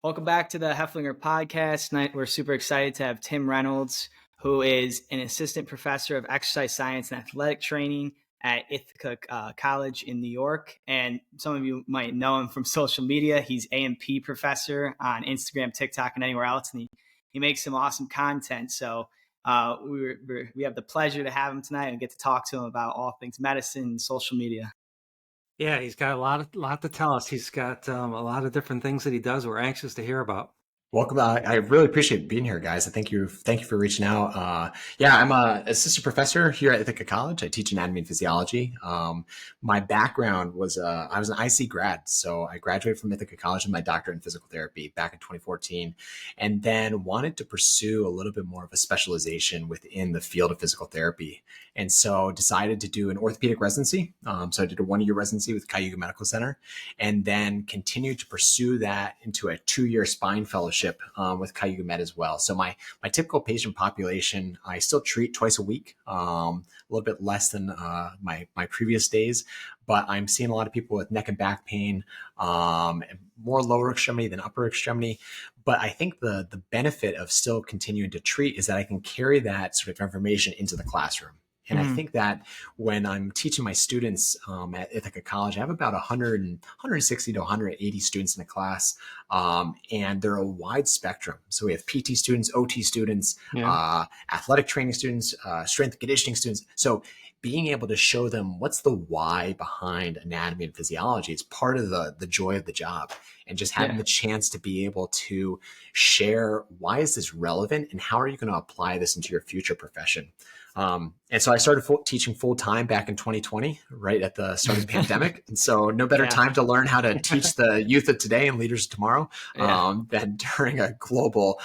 Welcome back to the Hefflinger podcast. Tonight, we're super excited to have Tim Reynolds, who is an assistant professor of exercise science and athletic training at Ithaca College in New York. And some of you might know him from social media. He's A&P professor on Instagram, TikTok, and anywhere else. And he makes some awesome content. So we have the pleasure to have him tonight and get to talk to him about all things medicine and social media. Yeah, he's got a lot to tell us. He's got a lot of different things that he does. We're anxious to hear about. Welcome. I really appreciate being here, guys. Thank you for reaching out. I'm a assistant professor here at Ithaca College. I teach anatomy and physiology. My background was I was an IC grad, so I graduated from Ithaca College with my doctorate in physical therapy back in 2014, and then wanted to pursue a little bit more of a specialization within the field of physical therapy, and so decided to do an orthopedic residency. So I did a 1-year residency with Cayuga Medical Center, and then continued to pursue that into a 2-year spine fellowship with Cayuga Med as well. So my typical patient population, I still treat twice a week, a little bit less than my previous days, but I'm seeing a lot of people with neck and back pain, more lower extremity than upper extremity. But I think the benefit of still continuing to treat is that I can carry that sort of information into the classroom. And I think that when I'm teaching my students at Ithaca College, I have about 160 to 180 students in a class, and they're a wide spectrum. So we have PT students, OT students, athletic training students, strength and conditioning students. So being able to show them what's the why behind anatomy and physiology is part of the joy of the job. And just having the chance to be able to share why is this relevant and how are you going to apply this into your future profession. And so I started teaching full time back in 2020, right at the start of the pandemic. And so no better time to learn how to teach the youth of today and leaders of tomorrow than during a global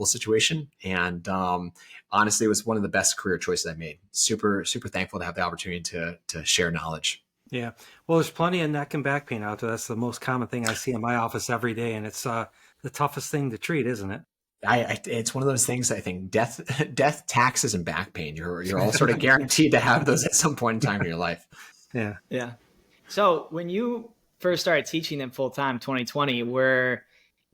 situation. And honestly, it was one of the best career choices I made. Super, super thankful to have the opportunity to share knowledge. Yeah. Well, there's plenty of neck and back pain out there. That's the most common thing I see in my office every day. And it's the toughest thing to treat, isn't it? It's one of those things. I think death, taxes, and back pain. You're all sort of guaranteed to have those at some point in time in your life. Yeah. So when you first started teaching them full time, 2020, were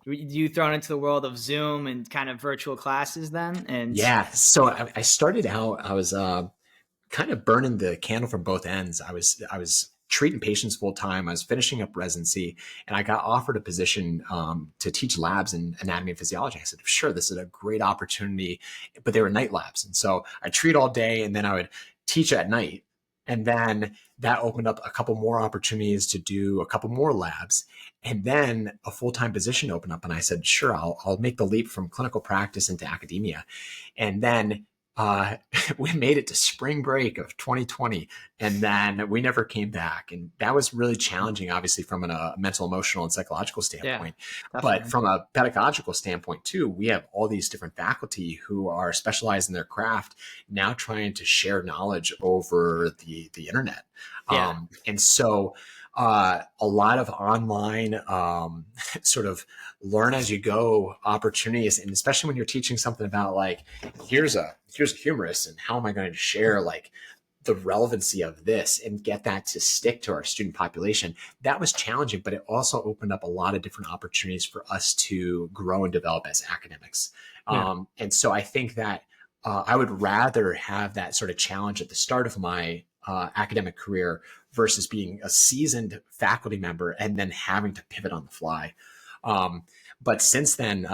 you thrown into the world of Zoom and kind of virtual classes then? And so I started out. I was kind of burning the candle from both ends. I was treating patients full time. I was finishing up residency, and I got offered a position to teach labs in anatomy and physiology. I said, sure, this is a great opportunity, but they were night labs. And so I treat all day and then I would teach at night. And then that opened up a couple more opportunities to do a couple more labs. And then a full-time position opened up. And I said, sure, I'll make the leap from clinical practice into academia. And then we made it to spring break of 2020, and then we never came back. And that was really challenging, obviously, from a mental, emotional, and psychological standpoint. But from a pedagogical standpoint, too, we have all these different faculty who are specialized in their craft now trying to share knowledge over the internet. And so a lot of online sort of learn as you go opportunities. And especially when you're teaching something about like, here's a humerus and how am I going to share like the relevancy of this and get that to stick to our student population. That was challenging, but it also opened up a lot of different opportunities for us to grow and develop as academics. And so I think that I would rather have that sort of challenge at the start of my academic career versus being a seasoned faculty member and then having to pivot on the fly. But since then,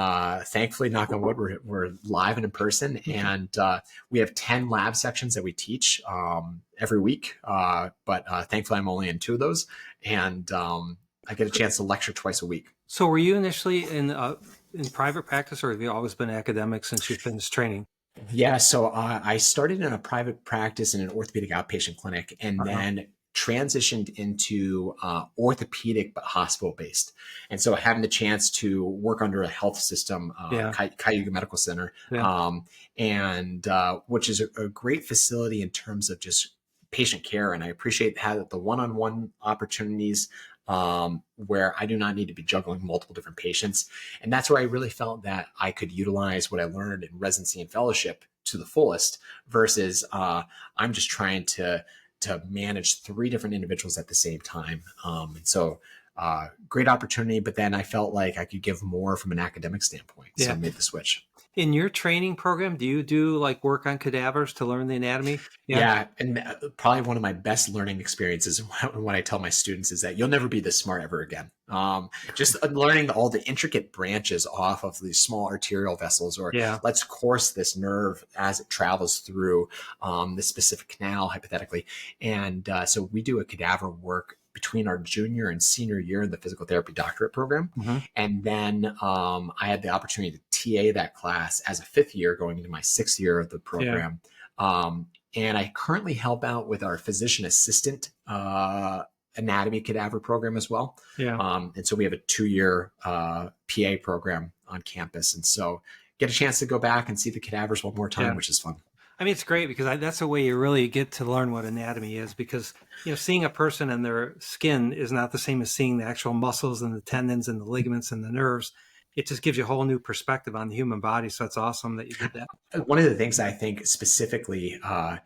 thankfully, knock on wood, we're live and in person, and we have 10 lab sections that we teach every week. But thankfully, I'm only in 2 of those, and I get a chance to lecture twice a week. So were you initially in private practice, or have you always been academic since you finished training? Yeah, so I started in a private practice in an orthopedic outpatient clinic, and then transitioned into orthopedic but hospital based. And so having the chance to work under a health system, Cayuga Medical Center, and which is a great facility in terms of just patient care. And I appreciate the one-on-one opportunities where I do not need to be juggling multiple different patients. And that's where I really felt that I could utilize what I learned in residency and fellowship to the fullest versus I'm just trying to manage 3 different individuals at the same time. And so great opportunity, but then I felt like I could give more from an academic standpoint. So I made the switch. In your training program, do you do like work on cadavers to learn the anatomy? Yeah. And probably one of my best learning experiences when I tell my students is that you'll never be this smart ever again. Just learning all the intricate branches off of these small arterial vessels, or let's course this nerve as it travels through this specific canal, hypothetically. And so we do a cadaver work between our junior and senior year in the physical therapy doctorate program. And then I had the opportunity to TA that class as a 5th year going into my 6th year of the program. And I currently help out with our physician assistant anatomy cadaver program as well. And so we have a 2-year PA program on campus. And so get a chance to go back and see the cadavers one more time, which is fun. I mean, it's great because that's a way you really get to learn what anatomy is, because, seeing a person and their skin is not the same as seeing the actual muscles and the tendons and the ligaments and the nerves. It just gives you a whole new perspective on the human body. So it's awesome that you did that. One of the things I think specifically, a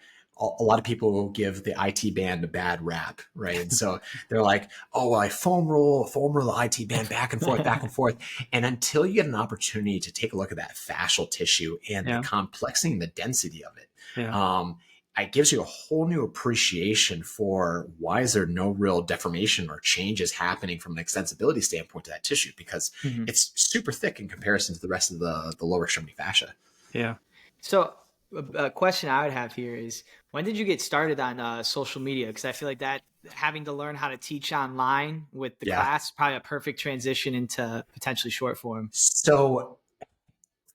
lot of people will give the IT band a bad rap, right? And so they're like, oh, well, I foam roll the IT band back and forth, back and forth. And until you get an opportunity to take a look at that fascial tissue and the complexity and the density of it, it gives you a whole new appreciation for why is there no real deformation or changes happening from an extensibility standpoint to that tissue, because it's super thick in comparison to the rest of the lower extremity fascia. So a question I would have here is, when did you get started on social media? Because I feel like that having to learn how to teach online with the class, probably a perfect transition into potentially short form. So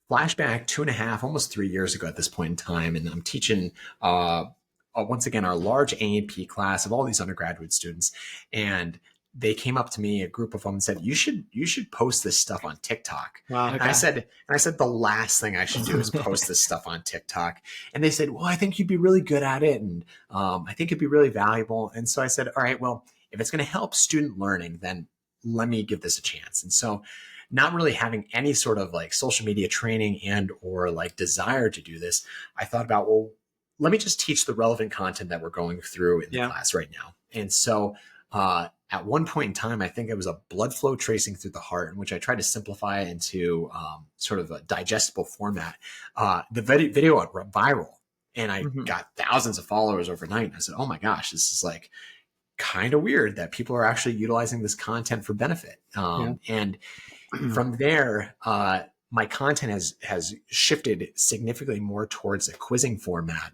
flashback 2.5, almost 3 years ago at this point in time, and I'm teaching once again our large A&P class of all these undergraduate students, and they came up to me, a group of them, and said, you should post this stuff on TikTok. Wow. And I said, the last thing I should do is post this stuff on TikTok. And they said, well, I think you'd be really good at it, and I think it'd be really valuable. And so I said, all right, well, if it's going to help student learning, then let me give this a chance. And so, not really having any sort of like social media training and or like desire to do this, I thought about, well, let me just teach the relevant content that we're going through in the class right now. And so at one point in time, I think it was a blood flow tracing through the heart, in which I tried to simplify into sort of a digestible format. The video went viral, and I got thousands of followers overnight. And I said, oh my gosh, this is like kind of weird that people are actually utilizing this content for benefit. And from there, my content has shifted significantly more towards a quizzing format.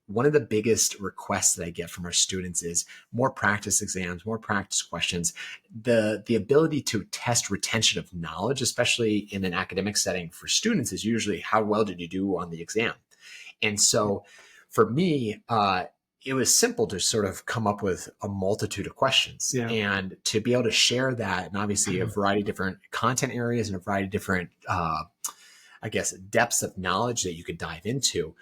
One of the biggest requests that I get from our students is more practice exams, more practice questions. The ability to test retention of knowledge, especially in an academic setting for students, is usually how well did you do on the exam. And so for me, it was simple to sort of come up with a multitude of questions and to be able to share that, and obviously a variety of different content areas and a variety of different, depths of knowledge that you could dive into.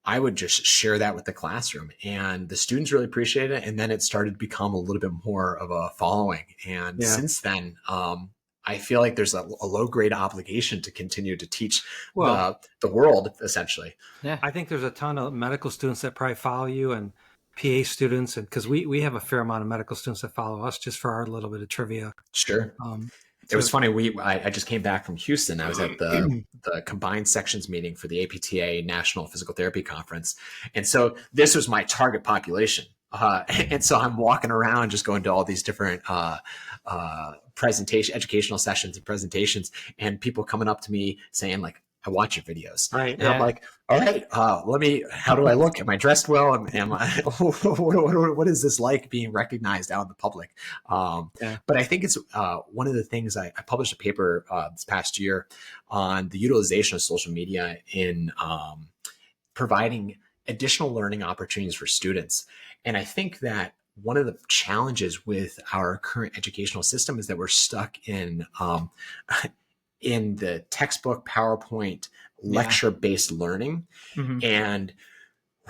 I would just share that with the classroom, and the students really appreciated it. And then it started to become a little bit more of a following. And since then, I feel like there's a low-grade obligation to continue to teach the world, essentially. I think there's a ton of medical students that probably follow you, and PA students, and because we have a fair amount of medical students that follow us just for our little bit of trivia. Sure. It was funny. I just came back from Houston. I was at the combined sections meeting for the APTA National Physical Therapy Conference. And so this was my target population. And so I'm walking around just going to all these different educational sessions and presentations, and people coming up to me saying like, I watch your videos. Right. And I'm like, all right, how do I look? Am I dressed well? What is this like being recognized out in the public? But I think it's one of the things I published a paper this past year on the utilization of social media in providing additional learning opportunities for students. And I think that one of the challenges with our current educational system is that we're stuck in the textbook, PowerPoint, lecture-based learning. And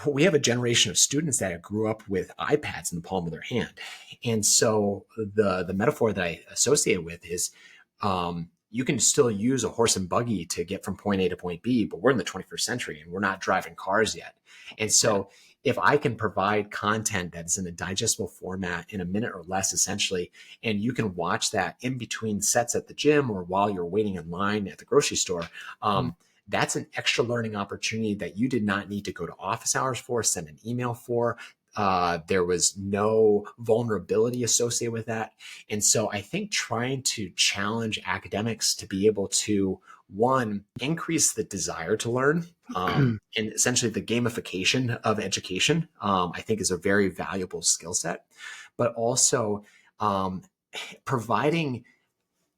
we have a generation of students that grew up with iPads in the palm of their hand. And so the metaphor that I associate with is you can still use a horse and buggy to get from point A to point B, but we're in the 21st century and we're not driving cars yet. And so if I can provide content that's in a digestible format in a minute or less, essentially, and you can watch that in between sets at the gym or while you're waiting in line at the grocery store, that's an extra learning opportunity that you did not need to go to office hours for, send an email for. There was no vulnerability associated with that. And so I think trying to challenge academics to be able to, one, increase the desire to learn, and essentially the gamification of education, I think is a very valuable skill set, but also providing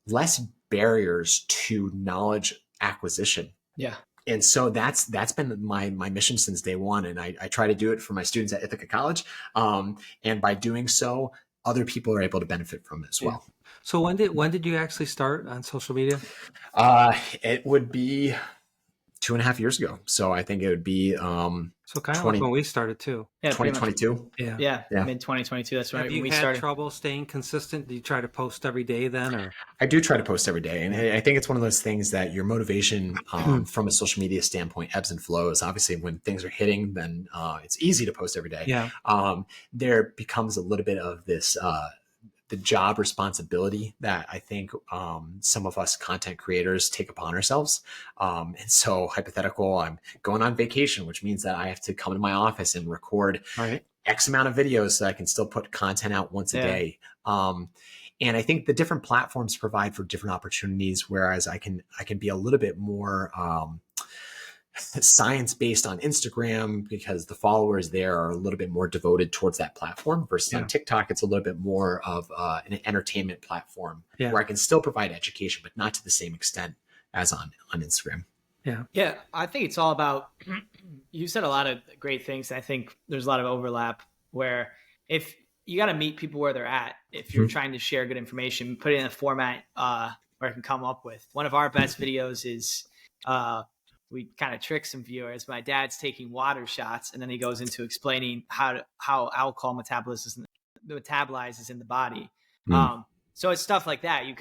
less barriers to knowledge acquisition. Yeah. And so that's been my mission since day one. And I try to do it for my students at Ithaca College. And by doing so, other people are able to benefit from it as well. So when did you actually start on social media? It would be 2.5 years ago. So I think it would be so kind of like when we started too. Yeah, 2022. Yeah. Mid 2022. That's right. Have you had trouble staying consistent? Do you try to post every day then, or? I do try to post every day, and I think it's one of those things that your motivation from a social media standpoint ebbs and flows. Obviously, when things are hitting, then it's easy to post every day. Yeah. There becomes a little bit of this the job responsibility that I think some of us content creators take upon ourselves. And so hypothetical, I'm going on vacation, which means that I have to come to my office and record X amount of videos so I can still put content out once a day. And I think the different platforms provide for different opportunities, whereas I can be a little bit more science-based on Instagram because the followers there are a little bit more devoted towards that platform versus on TikTok. It's a little bit more of an entertainment platform where I can still provide education, but not to the same extent as on Instagram. Yeah. I think it's all about, you said a lot of great things. I think there's a lot of overlap where if you got to meet people where they're at, if you're trying to share good information, put it in a format where I can come up with. One of our best videos is, we kind of trick some viewers. My dad's taking water shots, and then he goes into explaining how alcohol metabolizes in the body. So it's stuff like that. You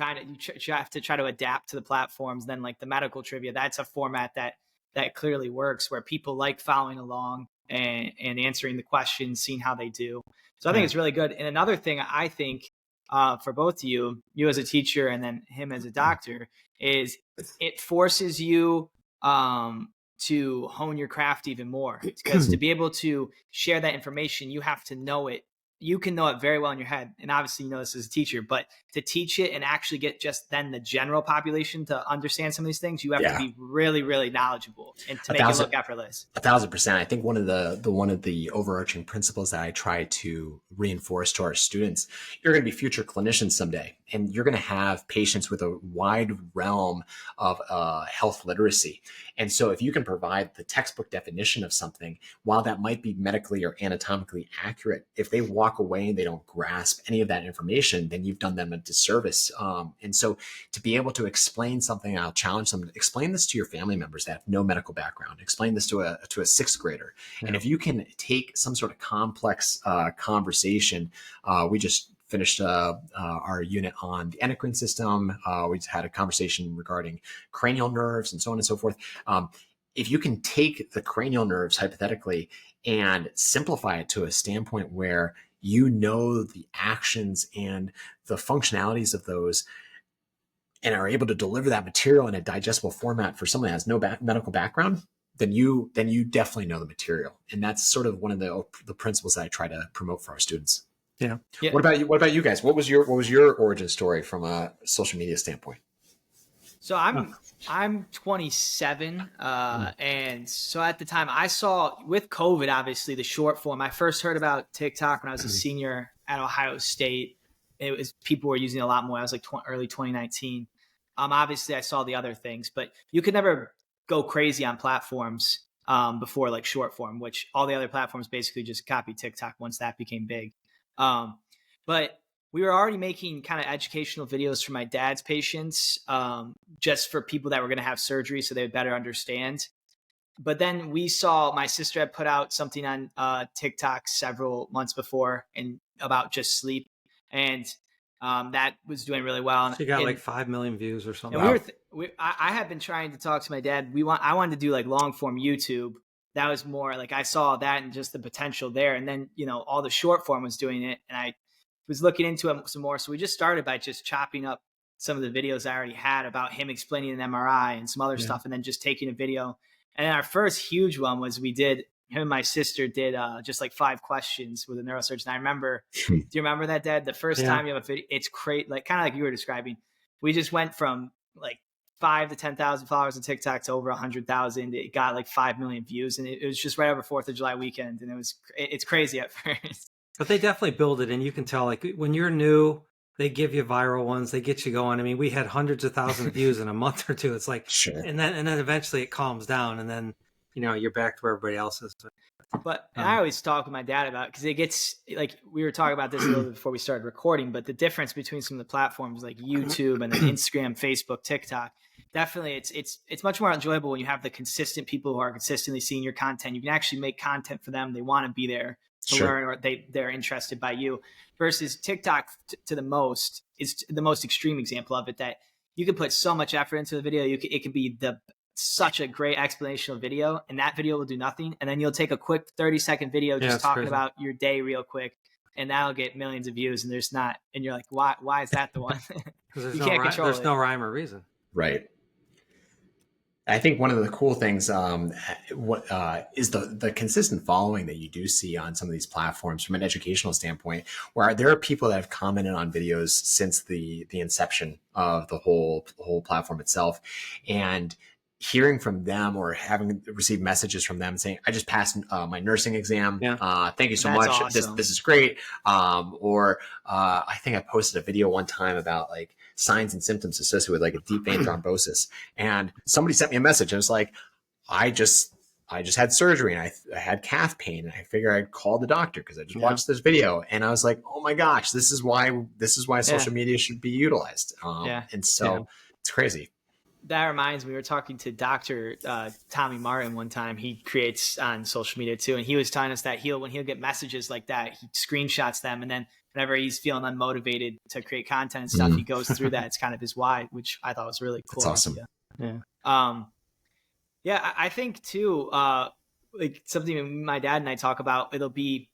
have to try to adapt to the platforms. Then like the medical trivia, that's a format that clearly works where people like following along and answering the questions, seeing how they do. So I think it's really good. And another thing I think for both of you as a teacher and then him as a doctor, is it forces you to hone your craft even more, because to be able to share that information, you have to know it. You can know it very well in your head. And obviously, you know this as a teacher, but to teach it and actually get just then the general population to understand some of these things, you have to be really, really knowledgeable and to make it look effortless. 1,000%. I think one of the overarching principles that I try to reinforce to our students, you're going to be future clinicians someday, and you're going to have patients with a wide realm of health literacy. And so if you can provide the textbook definition of something, while that might be medically or anatomically accurate, if they walk away and they don't grasp any of that information, then you've done them a disservice. And so to be able to explain something, I'll challenge them, explain this to your family members that have no medical background, explain this to a sixth grader. And if you can take some sort of complex conversation, we just finished our unit on the endocrine system. We had a conversation regarding cranial nerves and so on and so forth. If you can take the cranial nerves hypothetically and simplify it to a standpoint where you know the actions and the functionalities of those and are able to deliver that material in a digestible format for someone that has no medical background, then you definitely know the material. And that's sort of one of the principles that I try to promote for our students. Yeah. What about you guys? What was your origin story from a social media standpoint? So I'm 27, and so at the time I saw with COVID, obviously the short form. I first heard about TikTok when I was a senior at Ohio State. It was people were using it a lot more. I was like early 2019. Obviously I saw the other things, but you could never go crazy on platforms before like short form, which all the other platforms basically just copied TikTok once that became big. But we were already making kind of educational videos for my dad's patients, just for people that were going to have surgery so they would better understand. But then we saw my sister had put out something on TikTok several months before and about just sleep. And That was doing really well. She got like 5 million views or something. And I had been trying to talk to my dad. I wanted to do like long form YouTube. That was more like I saw that and just the potential there. And then, all the short form was doing it. And I was looking into it some more. So we just started by just chopping up some of the videos I already had about him explaining an MRI and some other stuff, and then just taking a video. And then our first huge one was him and my sister did just like 5 questions with a neurosurgeon. I remember, do you remember that, Dad? The first time you have a video, it's great. Like kind of like you were describing, we just went from like 5 to 10,000 followers on TikTok to over 100,000. It got like 5 million views, and it was just right over 4th of July weekend. And it's crazy at first. But they definitely build it, and you can tell like when you're new, they give you viral ones, they get you going. I mean, we had hundreds of thousands of views in a month or two. It's like, sure. And then eventually it calms down, and then, you're back to where everybody else is. But I always talk with my dad about it, because it gets like, we were talking about this a little bit before we started recording, but the difference between some of the platforms like YouTube and then Instagram, Facebook, TikTok, definitely it's much more enjoyable when you have the consistent people who are consistently seeing your content. You can actually make content for them. They want to be there to learn, or they're interested by you, versus TikTok is the most extreme example of it, that you can put so much effort into the video. It could be such a great explanational video, and that video will do nothing. And then you'll take a quick 30-second video just talking about your day real quick, and that'll get millions of views. And and you're like, why is that the one? Because there's no rhyme or reason. Right. I think one of the cool things is the consistent following that you do see on some of these platforms from an educational standpoint, where there are people that have commented on videos since the inception of the whole platform itself, and hearing from them or having received messages from them saying, I just passed my nursing exam. Thank you so much. Awesome. This is great. I think I posted a video one time about like signs and symptoms associated with like a deep vein thrombosis. And somebody sent me a message, and it's like, I just had surgery, and I had calf pain, and I figured I'd call the doctor because I just watched this video. And I was like, oh my gosh, this is why social media should be utilized. And so it's crazy. That reminds me, we were talking to Dr. Tommy Martin one time. He creates on social media too. And he was telling us that when he'll get messages like that, he screenshots them. And then whenever he's feeling unmotivated to create content and stuff, he goes through that. It's kind of his why, which I thought was really cool. That's awesome. I think too, like something my dad and I talk about, we've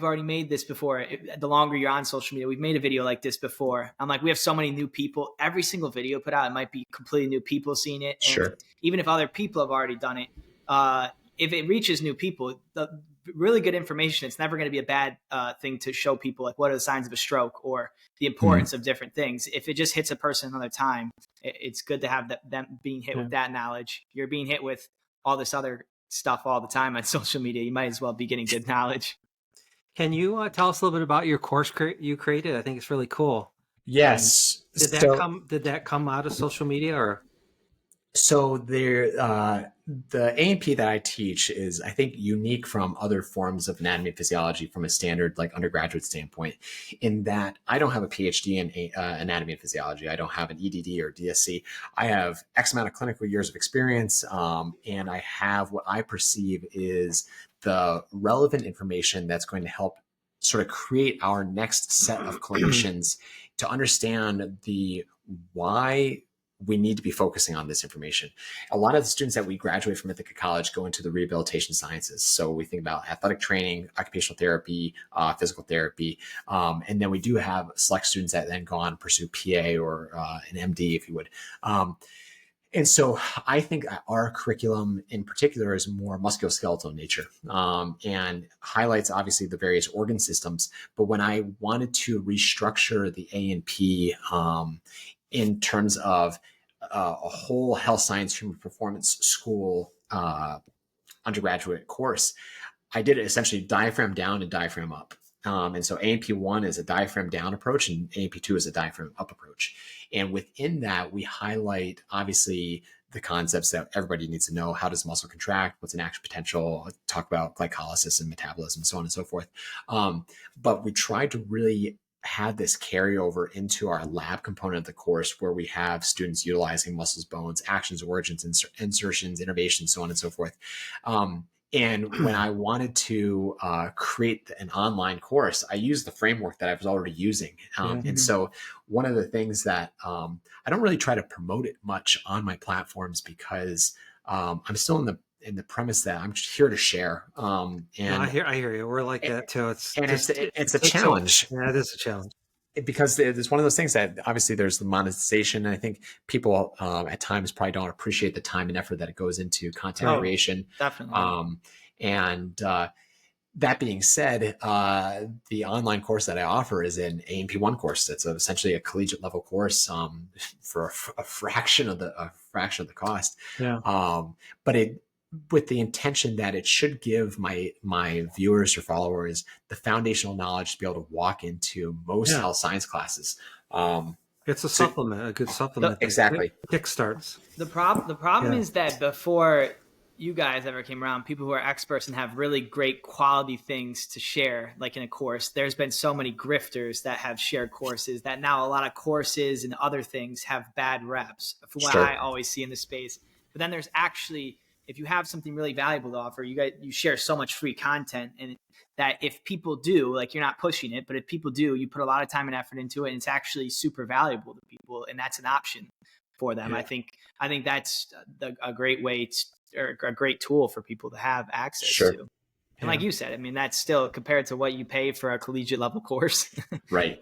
already made this before. The longer you're on social media, we've made a video like this before. I'm like, we have so many new people. Every single video put out, it might be completely new people seeing it. And even if other people have already done it, if it reaches new people, the really good information, it's never going to be a bad thing to show people, like what are the signs of a stroke or the importance of different things. If it just hits a person another time, it's good to have them being hit with that knowledge. You're being hit with all this other stuff all the time on social media. You might as well be getting good knowledge. Can you tell us a little bit about your course you created? I think it's really cool. Yes. Did that come out of social media, or? So the A&P that I teach is, I think, unique from other forms of anatomy and physiology from a standard like undergraduate standpoint, in that I don't have a PhD in anatomy and physiology. I don't have an EDD or DSC. I have X amount of clinical years of experience, and I have what I perceive is the relevant information that's going to help sort of create our next set of clinicians to understand why we need to be focusing on this information. A lot of the students that we graduate from Ithaca College go into the rehabilitation sciences. So we think about athletic training, occupational therapy, physical therapy. And then we do have select students that then go on and pursue PA or an MD, if you would. And so I think our curriculum in particular is more musculoskeletal in nature, and highlights obviously the various organ systems. But when I wanted to restructure the A&P in terms of a whole health science human performance school undergraduate course, I did it essentially diaphragm down and diaphragm up. And so A&P 1 is a diaphragm down approach, and A&P 2 is a diaphragm up approach. And within that, we highlight obviously the concepts that everybody needs to know. How does muscle contract? What's an action potential? Talk about glycolysis and metabolism, so on and so forth. But we try to really have this carryover into our lab component of the course, where we have students utilizing muscles, bones, actions, origins, insertions, innervations, so on and so forth. And when I wanted to create an online course, I used the framework that I was already using. And so one of the things that I don't really try to promote it much on my platforms, because I'm still in the premise that I'm here to share. And no, I hear you. We're like that too. It's a challenge. Yeah, it is a challenge. Because it's one of those things that obviously there's the monetization. And I think people at times probably don't appreciate the time and effort that it goes into content creation. Definitely. And that being said, the online course that I offer is an A&P 1 course. It's essentially a collegiate level course for a fraction of the cost. Yeah. But with the intention that it should give my viewers or followers the foundational knowledge to be able to walk into most health science classes. It's a supplement, a good supplement. Exactly. Kickstarts. The problem is that before you guys ever came around, people who are experts and have really great quality things to share, like in a course, there's been so many grifters that have shared courses that now a lot of courses and other things have bad reps, from what I always see in the space. But then there's actually, if you have something really valuable to offer, you share so much free content, and that if people do, like, you're not pushing it, but if people do, you put a lot of time and effort into it, and it's actually super valuable to people, and that's an option for them. I think that's a great way or a great tool for people to have access to. And like you said, I mean, that's still compared to what you pay for a collegiate level course. Right.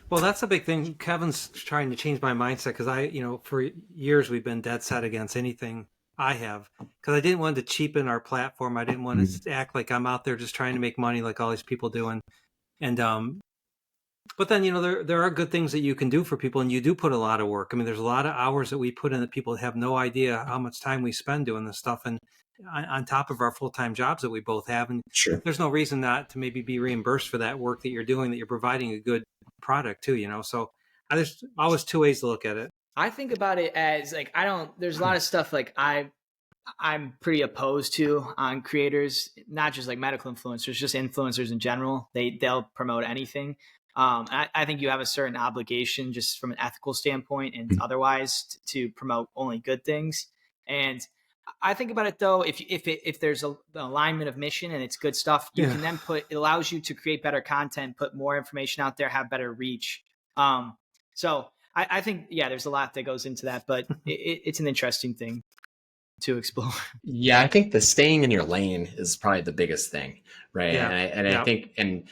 Well, that's a big thing. Kevin's trying to change my mindset, because for years we've been dead set against anything I have, because I didn't want to cheapen our platform. I didn't want to act like I'm out there just trying to make money like all these people do. But then, there are good things that you can do for people, and you do put a lot of work. I mean, there's a lot of hours that we put in that people have no idea how much time we spend doing this stuff, and on top of our full-time jobs that we both have. And there's no reason not to maybe be reimbursed for that work that you're doing, that you're providing a good product too, So there's always two ways to look at it. I think about it as like, there's a lot of stuff like I'm pretty opposed to on creators, not just like medical influencers, just influencers in general. They'll promote anything. I think you have a certain obligation just from an ethical standpoint and otherwise to promote only good things. And I think about it though, if there's an alignment of mission and it's good stuff, you can then it allows you to create better content, put more information out there, have better reach. So I think, there's a lot that goes into that, but it's an interesting thing to explore. Yeah, I think the staying in your lane is probably the biggest thing, right? Yeah. I think, when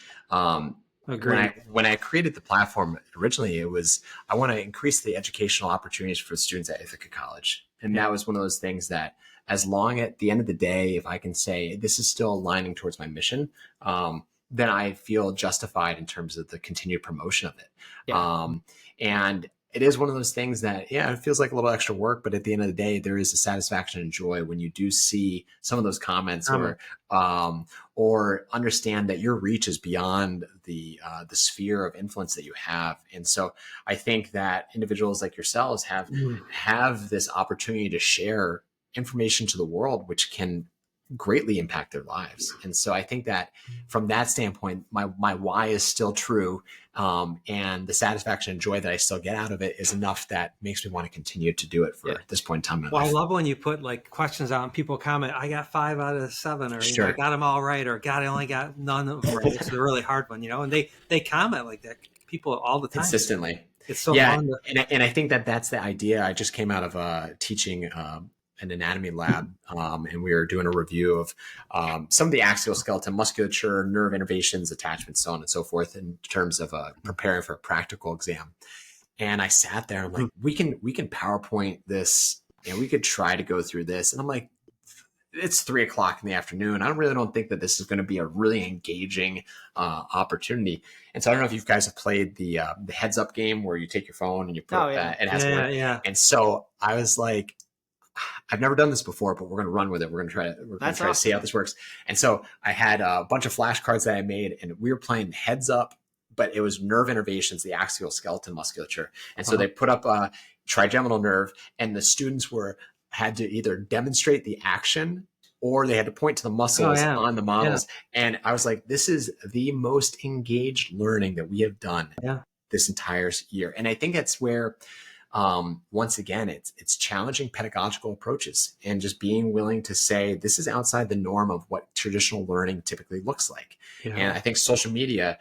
I created the platform originally, it was, I want to increase the educational opportunities for students at Ithaca College. And that was one of those things that, as long at the end of the day, if I can say this is still aligning towards my mission, then I feel justified in terms of the continued promotion of it. And it is one of those things that, it feels like a little extra work, but at the end of the day, there is a satisfaction and joy when you do see some of those comments or understand that your reach is beyond the sphere of influence that you have. And so I think that individuals like yourselves have this opportunity to share information to the world, which can greatly impact their lives. And so I think that from that standpoint, my why is still true. And the satisfaction and joy that I still get out of it is enough that makes me want to continue to do it for this point in time in my life. I love when you put like questions out and people comment, I got 5 out of 7, or I got them all right, or God, I only got none of them right. It's a really hard one, and they comment like that, people all the time. Consistently. It's so fun. And I think that that's the idea. I just came out of teaching an anatomy lab, and we were doing a review of some of the axial skeleton musculature, nerve innervations, attachments, so on and so forth, in terms of preparing for a practical exam. And I sat there, I'm like, we can PowerPoint this, and we could try to go through this. And I'm like, it's 3:00 in the afternoon. I don't think that this is going to be a really engaging opportunity. And so I don't know if you guys have played the heads up game where you take your phone and you put it has one. Yeah. And so I was like, I've never done this before, but we're going to run with it. We're going to try to see how this works. And so I had a bunch of flashcards that I made, and we were playing heads up, but it was nerve innervations, the axial skeleton musculature. And so they put up a trigeminal nerve, and the students had to either demonstrate the action or they had to point to the muscles on the models. Yeah. And I was like, this is the most engaged learning that we have done this entire year. And I think that's where once again, it's challenging pedagogical approaches and just being willing to say this is outside the norm of what traditional learning typically looks like. Yeah. And I think social media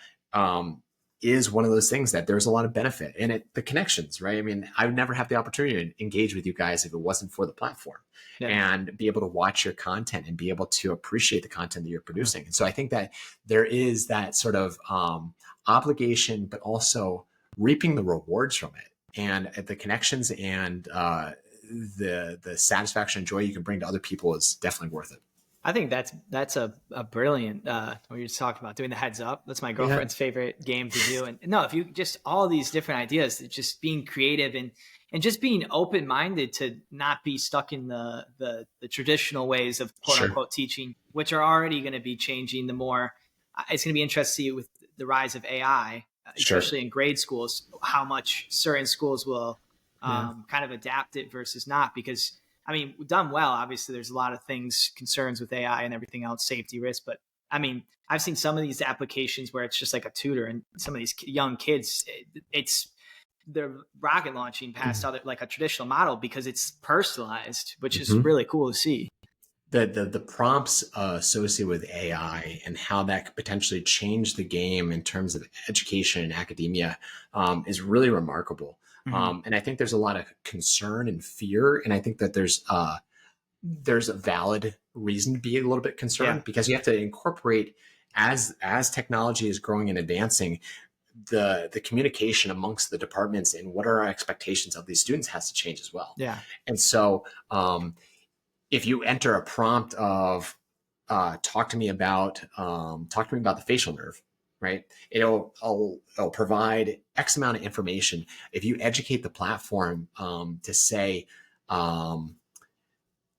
is one of those things that there's a lot of benefit in it. The connections, right? I mean, I would never have the opportunity to engage with you guys if it wasn't for the platform, and be able to watch your content and be able to appreciate the content that you're producing. And so I think that there is that sort of obligation, but also reaping the rewards from it. And the connections and the satisfaction and joy you can bring to other people is definitely worth it. I think that's a brilliant what you're just talking about, doing the heads up. That's my girlfriend's favorite game to do. And no, if you just all these different ideas, just being creative and just being open-minded to not be stuck in the traditional ways of quote unquote teaching, which are already going to be changing. The more it's going to be interesting to see with the rise of AI, especially in grade schools, how much certain schools will kind of adapt it versus not, because I mean, done well, obviously there's a lot of things, concerns with AI and everything else, safety risk. But I mean, I've seen some of these applications where it's just like a tutor, and some of these young kids, they're rocket launching past other, like a traditional model, because it's personalized, which is really cool to see. The prompts associated with AI and how that could potentially change the game in terms of education and academia is really remarkable. And I think there's a lot of concern and fear. And I think that there's a valid reason to be a little bit concerned, because you have to incorporate, as technology is growing and advancing, the communication amongst the departments and what are our expectations of these students has to change as well. Yeah. And so if you enter a prompt of talk to me about the facial nerve, right? It'll provide X amount of information. If you educate the platform to say,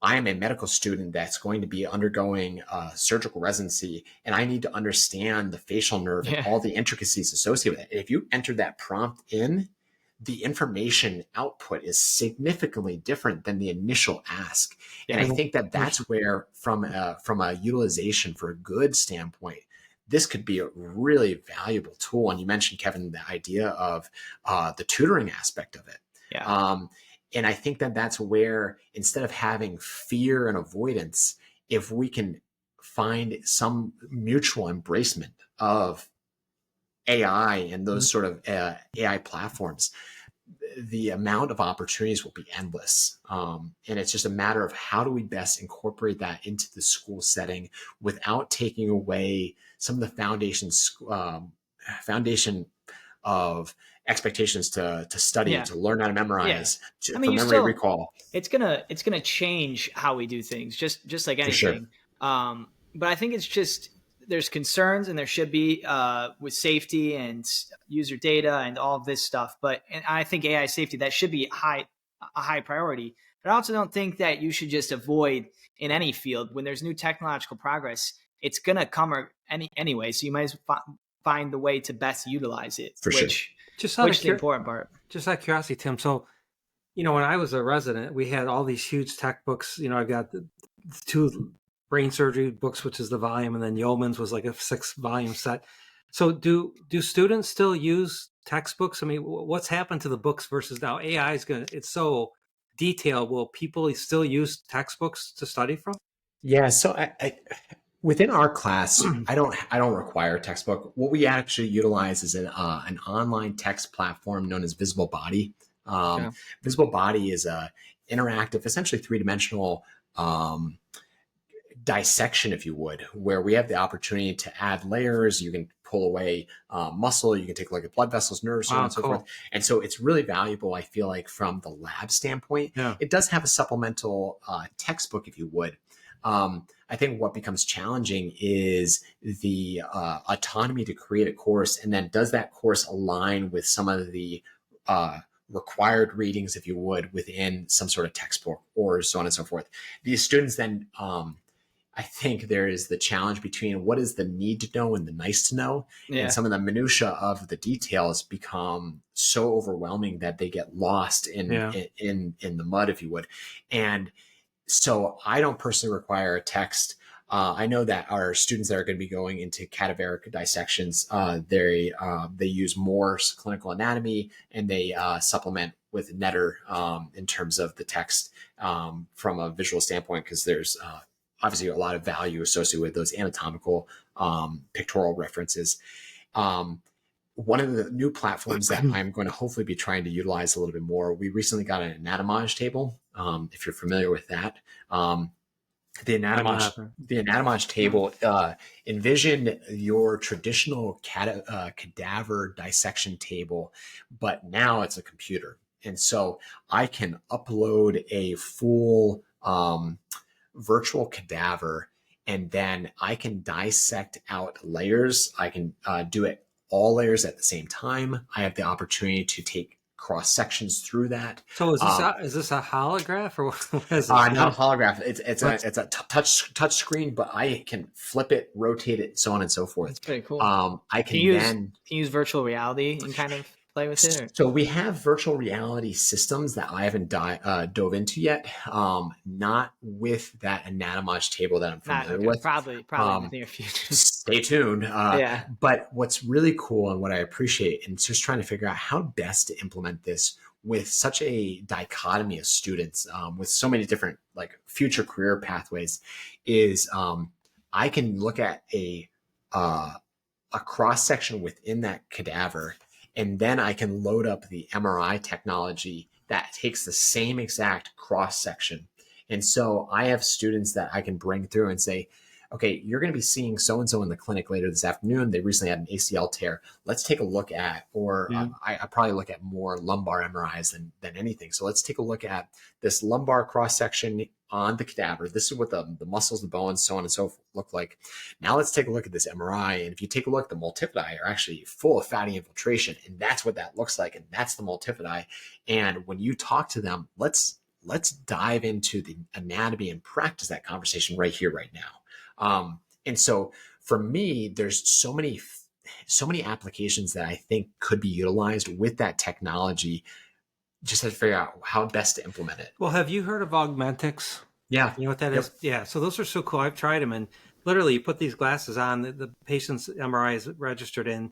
I am a medical student that's going to be undergoing surgical residency, and I need to understand the facial nerve and all the intricacies associated with it. If you enter that prompt in, the information output is significantly different than the initial ask. And I think that that's where, from a utilization for a good standpoint, this could be a really valuable tool. And you mentioned, Kevin, the idea of the tutoring aspect of it. And I think that that's where, instead of having fear and avoidance, if we can find some mutual embracement of AI and those sort of AI platforms, the amount of opportunities will be endless. And it's just a matter of how do we best incorporate that into the school setting without taking away some of the foundation of expectations to study, to learn how to memorize, for memory recall. It's gonna change how we do things, just like anything. But I think it's just, there's concerns, and there should be with safety and user data and all of this stuff. And I think AI safety, that should be a high priority. But I also don't think that you should just avoid in any field. When there's new technological progress, it's gonna come anyway. So you might as well find the way to best utilize it. Which is the important part. Just out of curiosity, Tim. So, when I was a resident, we had all these huge tech books. I've got the 2 brain surgery books, which is the volume, and then Yeoman's was like a 6-volume set. So do students still use textbooks? I mean, what's happened to the books versus now? AI is it's so detailed. Will people still use textbooks to study from? Yeah. So I within our class, I don't require a textbook. What we actually utilize is an online text platform known as Visible Body. Visible Body is a interactive, essentially 3-dimensional dissection, if you would, where we have the opportunity to add layers. You can pull away muscle, you can take a look at blood vessels, nerves, so on and so forth. And so it's really valuable, I feel like, from the lab standpoint. It does have a supplemental textbook, if you would. I think what becomes challenging is the autonomy to create a course, and then does that course align with some of the required readings, if you would, within some sort of textbook, or so on and so forth. These students then, I think there is the challenge between what is the need to know and the nice to know. And some of the minutia of the details become so overwhelming that they get lost in the mud, if you would. And so I don't personally require a text. I know that our students that are going to be going into cadaveric dissections, they use Moore's clinical anatomy, and they supplement with Netter in terms of the text from a visual standpoint, because there's obviously a lot of value associated with those anatomical pictorial references. One of the new platforms that I'm going to hopefully be trying to utilize a little bit more, we recently got an anatomage table. If you're familiar with that, the anatomage table, envision your traditional cadaver dissection table, but now it's a computer. And so I can upload a full virtual cadaver, and then I can dissect out layers. I can do it all layers at the same time. I have the opportunity to take cross sections through that. So is this a holograph or what is it? Not a holograph. It's a touch screen, but I can flip it, rotate it, so on and so forth. That's pretty cool. I can use virtual reality and kind of play with it? Or? So we have virtual reality systems that I haven't dove into yet. Not with that anatomage table that I'm familiar with. Probably in the near future. Stay tuned. Yeah. But what's really cool and what I appreciate, and just trying to figure out how best to implement this with such a dichotomy of students, with so many different like future career pathways, is I can look at a cross section within that cadaver. And then I can load up the MRI technology that takes the same exact cross section. And so I have students that I can bring through and say, okay, you're going to be seeing so-and-so in the clinic later this afternoon. They recently had an ACL tear. Let's take a look at, I probably look at more lumbar MRIs than anything. So let's take a look at this lumbar cross section on the cadaver. This is what the muscles, the bones, so on and so forth look like. Now let's take a look at this MRI. And if you take a look, the multifidi are actually full of fatty infiltration. And that's what that looks like. And that's the multifidi. And when you talk to them, let's dive into the anatomy and practice that conversation right here, right now. And so for me, there's so many applications that I think could be utilized with that technology. Just have to figure out how best to implement it. Well, have you heard of Augmentics? Yeah. You know what that is? Yeah. So those are so cool. I've tried them, and literally you put these glasses on, the patient's MRI is registered in,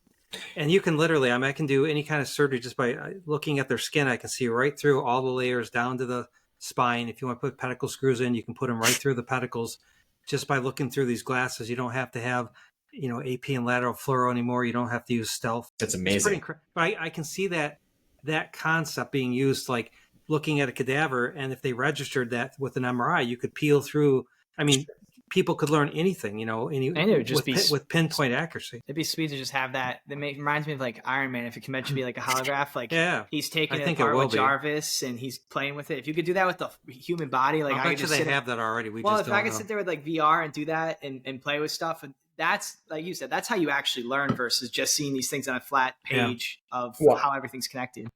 and you can literally, I can do any kind of surgery just by looking at their skin. I can see right through all the layers down to the spine. If you want to put pedicle screws in, you can put them right through the pedicles just by looking through these glasses. You don't have to have, AP and lateral fluoro anymore. You don't have to use stealth. That's amazing. But I can see that concept being used, like looking at a cadaver, and if they registered that with an MRI, you could peel through. People could learn anything, and it would just with pinpoint accuracy. It'd be sweet to just have that. Reminds me of like Iron Man. If it can eventually be like a holograph, like he's taking it apart with Jarvis and he's playing with it. If you could do that with the human body, like I bet you they have that already. If I could sit there with like VR and do that and play with stuff, and that's, like you said, that's how you actually learn versus just seeing these things on a flat page of how everything's connected.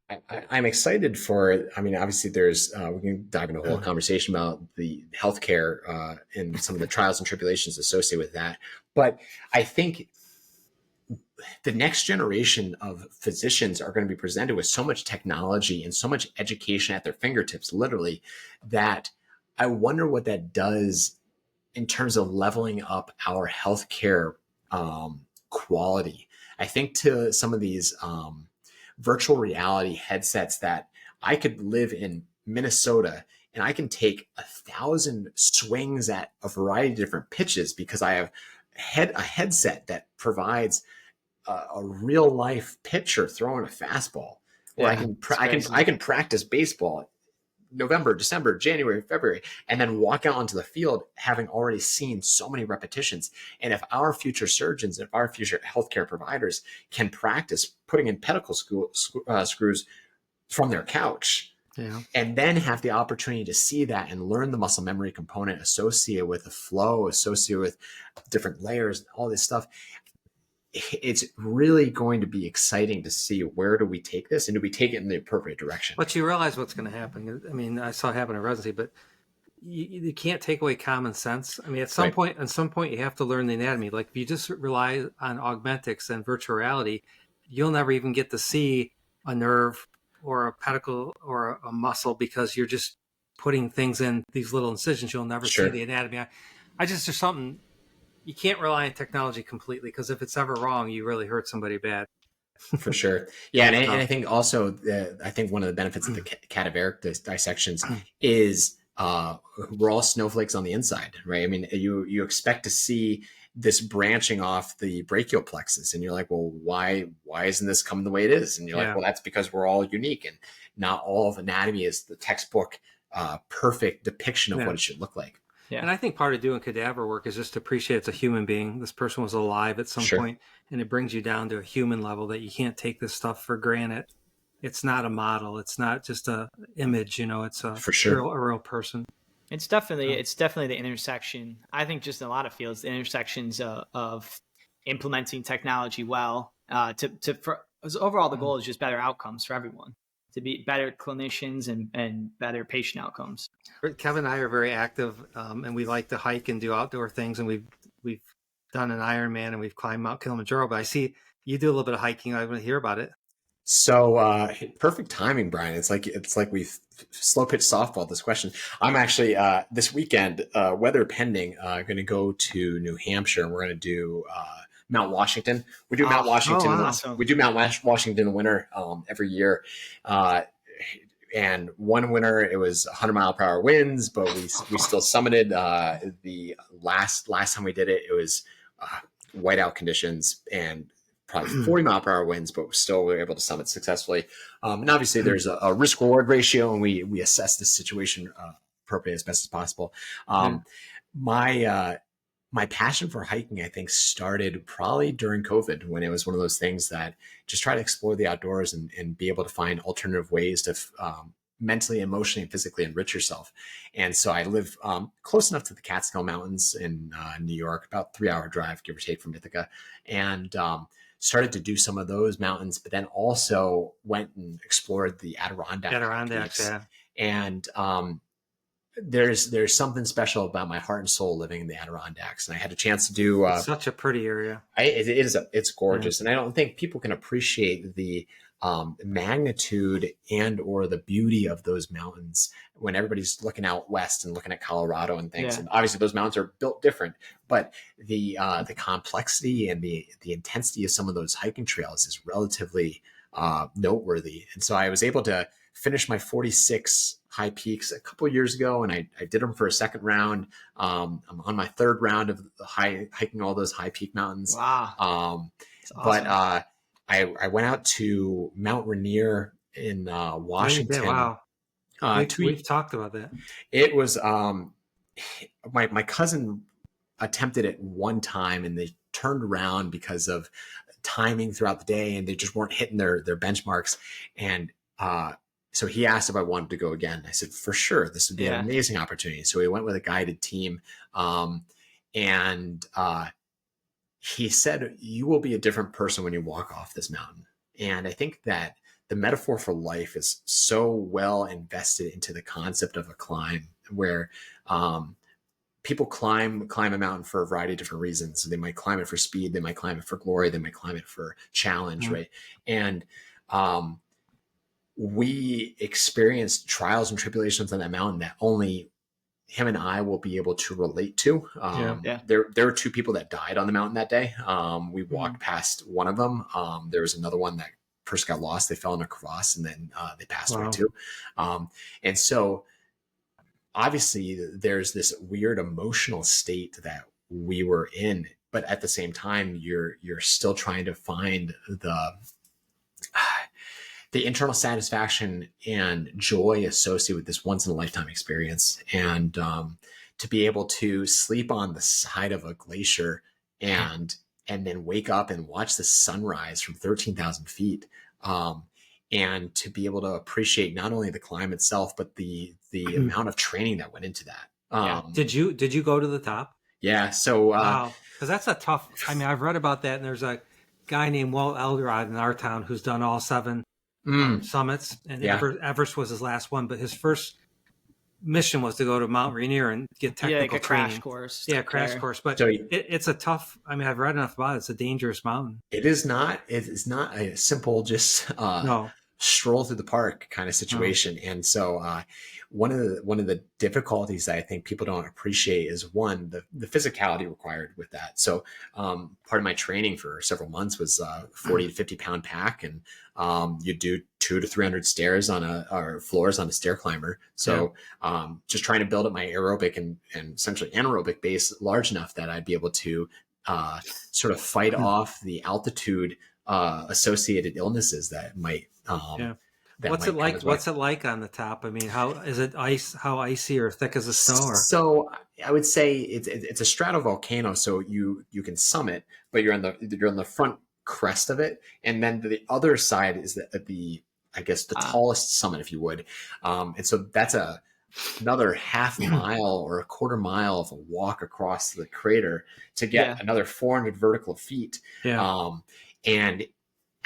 I'm excited for, obviously there's, we can dive into a whole conversation about the healthcare and some of the trials and tribulations associated with that. But I think the next generation of physicians are going to be presented with so much technology and so much education at their fingertips, literally, that I wonder what that does in terms of leveling up our healthcare quality. I think to some of these virtual reality headsets that I could live in Minnesota and I can take 1,000 swings at a variety of different pitches because I have a headset that provides a real life pitcher throwing a fastball, where I can practice baseball November, December, January, February, and then walk out onto the field having already seen so many repetitions. And if our future surgeons, if our future healthcare providers can practice putting in pedicle screws from their couch, and then have the opportunity to see that and learn the muscle memory component associated with the flow, associated with different layers, all this stuff, it's really going to be exciting to see where do we take this and do we take it in the appropriate direction. But you realize what's going to happen. I saw it happen in residency, but you can't take away common sense. At some point you have to learn the anatomy. Like if you just rely on augmentics and virtual reality, you'll never even get to see a nerve or a pedicle or a muscle because you're just putting things in these little incisions. You'll never see the anatomy. There's something. You can't rely on technology completely because if it's ever wrong, you really hurt somebody bad. For sure. Yeah. And I think also, I think one of the benefits of the cadaveric dissections is we're all snowflakes on the inside, right? I mean, you expect to see this branching off the brachial plexus, and you're like, well, why isn't this coming the way it is? And you're like, well, that's because we're all unique, and not all of anatomy is the textbook perfect depiction of what it should look like. Yeah. And I think part of doing cadaver work is just to appreciate it's a human being. This person was alive at some point, and it brings you down to a human level that you can't take this stuff for granted. It's not a model. It's not just a image, it's a real person. It's definitely the intersection. I think just in a lot of fields, the intersections of implementing technology well overall the goal is just better outcomes for everyone, to be better clinicians and better patient outcomes. Kevin and I are very active, and we like to hike and do outdoor things. And we've done an Ironman, and we've climbed Mount Kilimanjaro. But I see you do a little bit of hiking. I want to hear about it. So perfect timing, Brian. It's like we've slow pitch softball this question. I'm actually this weekend, weather pending, going to go to New Hampshire, and we're going to do Mount Washington. We do Mount Washington. Awesome. We do Mount Washington in winter every year. And one winter it was 100-mile-per-hour winds, but we still summited. The last time we did it, it was whiteout conditions and probably 40-mile-per-hour winds, but still we were able to summit successfully. And obviously there's a risk-reward ratio, and we assess the situation appropriately as best as possible. My passion for hiking, I think, started probably during COVID, when it was one of those things that just try to explore the outdoors and be able to find alternative ways to mentally, emotionally, and physically enrich yourself. And so I live close enough to the Catskill Mountains in New York, about 3-hour drive, give or take, from Ithaca, and started to do some of those mountains, but then also went and explored the Adirondacks. Yeah. And there's something special about my heart and soul living in the Adirondacks, and I had a chance to do it's such a pretty area. It's gorgeous, and I don't think people can appreciate the magnitude and or the beauty of those mountains when everybody's looking out west and looking at Colorado and things. And obviously those mountains are built different, but the complexity and the intensity of some of those hiking trails is relatively noteworthy. And so I was able to finish my 46 high peaks a couple of years ago, and I did them for a second round. I'm on my third round of hiking all those high peak mountains. Wow. Awesome. But I went out to Mount Rainier in Washington. Wow. We've talked about that. It was my cousin attempted it one time, and they turned around because of timing throughout the day, and they just weren't hitting their benchmarks. And so he asked if I wanted to go again. I said, for sure, this would be an amazing opportunity. So we went with a guided team, and he said, you will be a different person when you walk off this mountain. And I think that the metaphor for life is so well invested into the concept of a climb, where people climb a mountain for a variety of different reasons. So they might climb it for speed, they might climb it for glory, they might climb it for challenge, right? And we experienced trials and tribulations on that mountain that only him and I will be able to relate to. There were 2 people that died on the mountain that day. We walked past one of them. There was another one that person got lost. They fell in a crevasse, and then they passed away too. And so obviously there's this weird emotional state that we were in, but at the same time, you're still trying to find the internal satisfaction and joy associated with this once in a lifetime experience. And to be able to sleep on the side of a glacier and then wake up and watch the sunrise from 13,000 feet. And to be able to appreciate not only the climb itself, but the amount of training that went into that. Did you go to the top? Yeah. So, wow. Cause that's a tough, I've read about that, and there's a guy named Walt Elrod in our town who's done all 7 summits, and Everest was his last one, but his first mission was to go to Mount Rainier and get technical training. Crash course. Crash course. But so it's a tough, I've read enough about it. It's a dangerous mountain. It is not a simple, just, no. stroll through the park kind of situation. And so one of the difficulties that I think people don't appreciate is one, the physicality required with that. So part of my training for several months was 40 to 50 pound pack, and you do 200 to 300 stairs or floors on a stair climber. So just trying to build up my aerobic and essentially anaerobic base large enough that I'd be able to sort of fight off the altitude associated illnesses that might What's it like? What's it like on the top? I mean, how is it how icy or thick is the snow? So I would say it's a stratovolcano, so you can summit, but you're on the front crest of it, and then the other side is the I guess the tallest summit, if you would, and so that's another half mile or a quarter mile of a walk across the crater to get another 400 vertical feet. And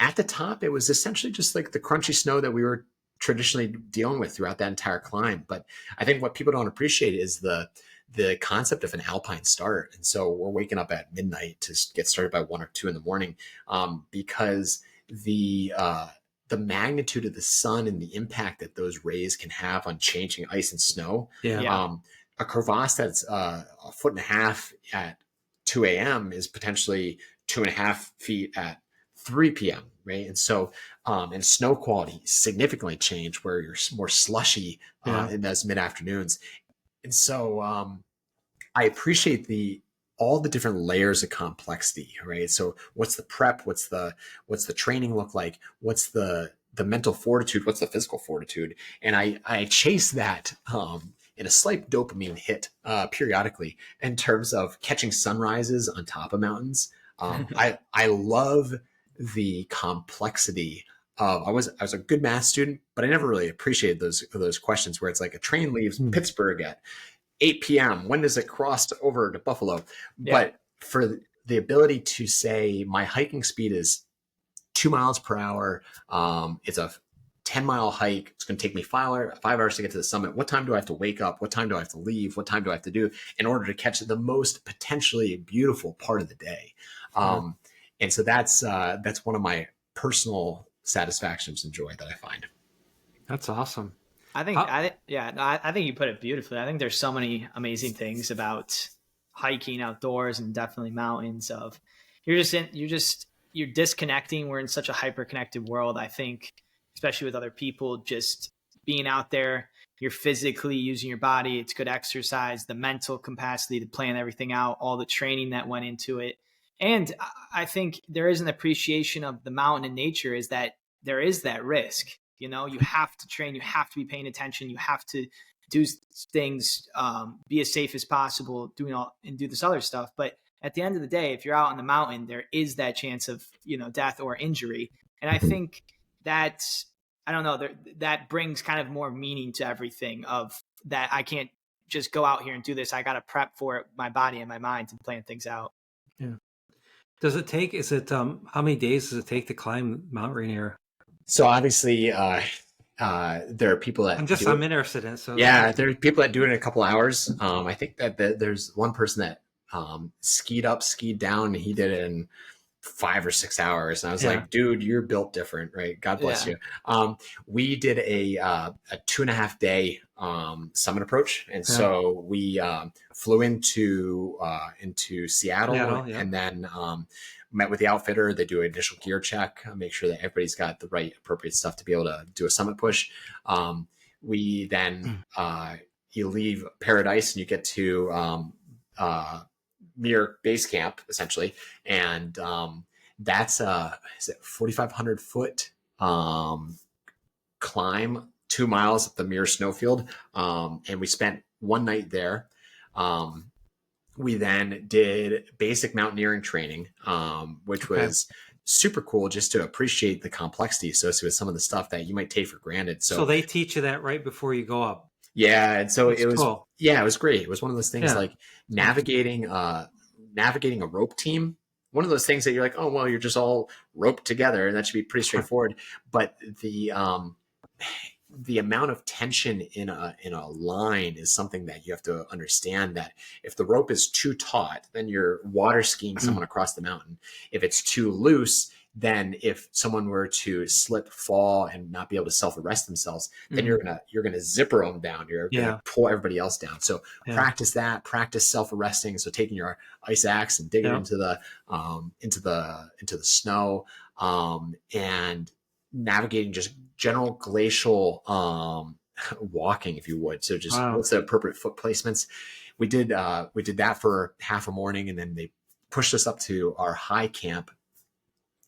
at the top, it was essentially just like the crunchy snow that we were traditionally dealing with throughout that entire climb. But I think what people don't appreciate is the concept of an alpine start. And so we're waking up at midnight to get started by 1 or 2 in the morning, because the magnitude of the sun and the impact that those rays can have on changing ice and snow. A crevasse that's 1.5 feet at 2 a.m. is potentially 2.5 feet at 3 p.m. Right. And so, and snow quality significantly changed where you're more slushy in those mid afternoons. And so, I appreciate all the different layers of complexity, right? So what's the prep? What's the training look like? What's the mental fortitude? What's the physical fortitude? And I chase that, in a slight dopamine hit, periodically in terms of catching sunrises on top of mountains. I love the complexity of, I was a good math student, but I never really appreciated those questions where it's like a train leaves Pittsburgh at 8 p.m. When does it cross over to Buffalo? But for the ability to say my hiking speed is 2 miles per hour, it's a 10-mile hike. It's going to take me 5 hours to get to the summit. What time do I have to wake up? What time do I have to leave? What time do I have to do in order to catch the most potentially beautiful part of the day? And so that's one of my personal satisfactions and joy that I find. That's awesome. I think you put it beautifully. I think there's so many amazing things about hiking outdoors and definitely mountains. You're disconnecting. We're in such a hyper connected world. I think, especially with other people, just being out there, you're physically using your body. It's good exercise, the mental capacity to plan everything out, all the training that went into it. And I think there is an appreciation of the mountain and nature, is that there is that risk. You know, you have to train, you have to be paying attention, you have to do things, be as safe as possible, do this other stuff. But at the end of the day, if you're out on the mountain, there is that chance of, death or injury. And I think that brings kind of more meaning to everything, of that I can't just go out here and do this. I got to prep for it, my body and my mind, to plan things out. Yeah. How many days does it take to climb Mount Rainier? So obviously, there are people that I'm interested in it. So there are people that do it in a couple hours. I think that there's one person that skied up, skied down, and he did it in 5 or 6 hours. And I was like, dude, you're built different, right? God bless you. We did a 2.5 day summit approach, and so we flew into Seattle, and then met with the outfitter. They do an initial gear check, make sure that everybody's got the right appropriate stuff to be able to do a summit push. We then you leave Paradise and you get to Muir Base Camp, essentially, and that's is it 4,500 foot climb, 2 miles up the Muir snowfield, and we spent one night there. We then did basic mountaineering training, which was super cool, just to appreciate the complexity associated with some of the stuff that you might take for granted. So they teach you that right before you go up. Yeah, and so That's it was cool. Yeah, it was great. It was one of those things like navigating a rope team. One of those things that you're like, oh well, you're just all roped together, and that should be pretty straightforward. But the amount of tension in a line is something that you have to understand, that if the rope is too taut, then you're water skiing someone across the mountain. If it's too loose, then if someone were to slip, fall, and not be able to self-arrest themselves, then you're gonna zipper them down. You're gonna pull everybody else down. So practice that. Practice self-arresting. So taking your ice axe and digging into the snow, and navigating just general glacial walking, if you would. So just what's the appropriate foot placements? We did that for half a morning, and then they pushed us up to our high camp.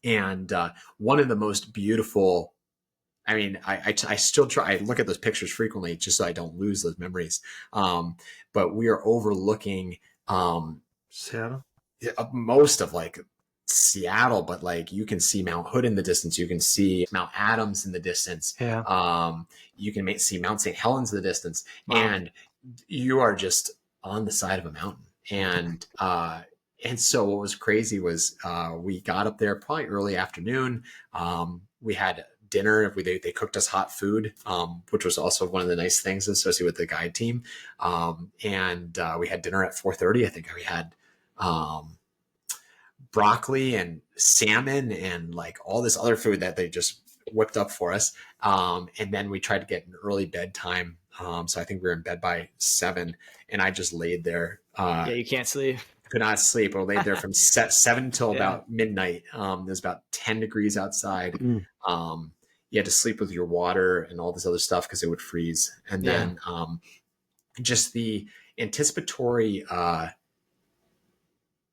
And one of the most beautiful, I mean, I still try, I look at those pictures frequently just so I don't lose those memories. But we are overlooking Seattle, most of like Seattle, but like you can see Mount Hood in the distance. You can see Mount Adams in the distance. You can see Mount St. Helens in the distance. And you are just on the side of a mountain. And so what was crazy was we got up there probably early afternoon. We had dinner. They cooked us hot food, which was also one of the nice things associated with the guide team. And we had dinner at 4:30. I think we had broccoli and salmon and like all this other food that they just whipped up for us. And then we tried to get an early bedtime. So I think we were in bed by 7, and I just laid there. You can't sleep. Could not sleep. I laid there from 7 until about midnight. There's about 10 degrees outside. You had to sleep with your water and all this other stuff because it would freeze. And then just the anticipatory,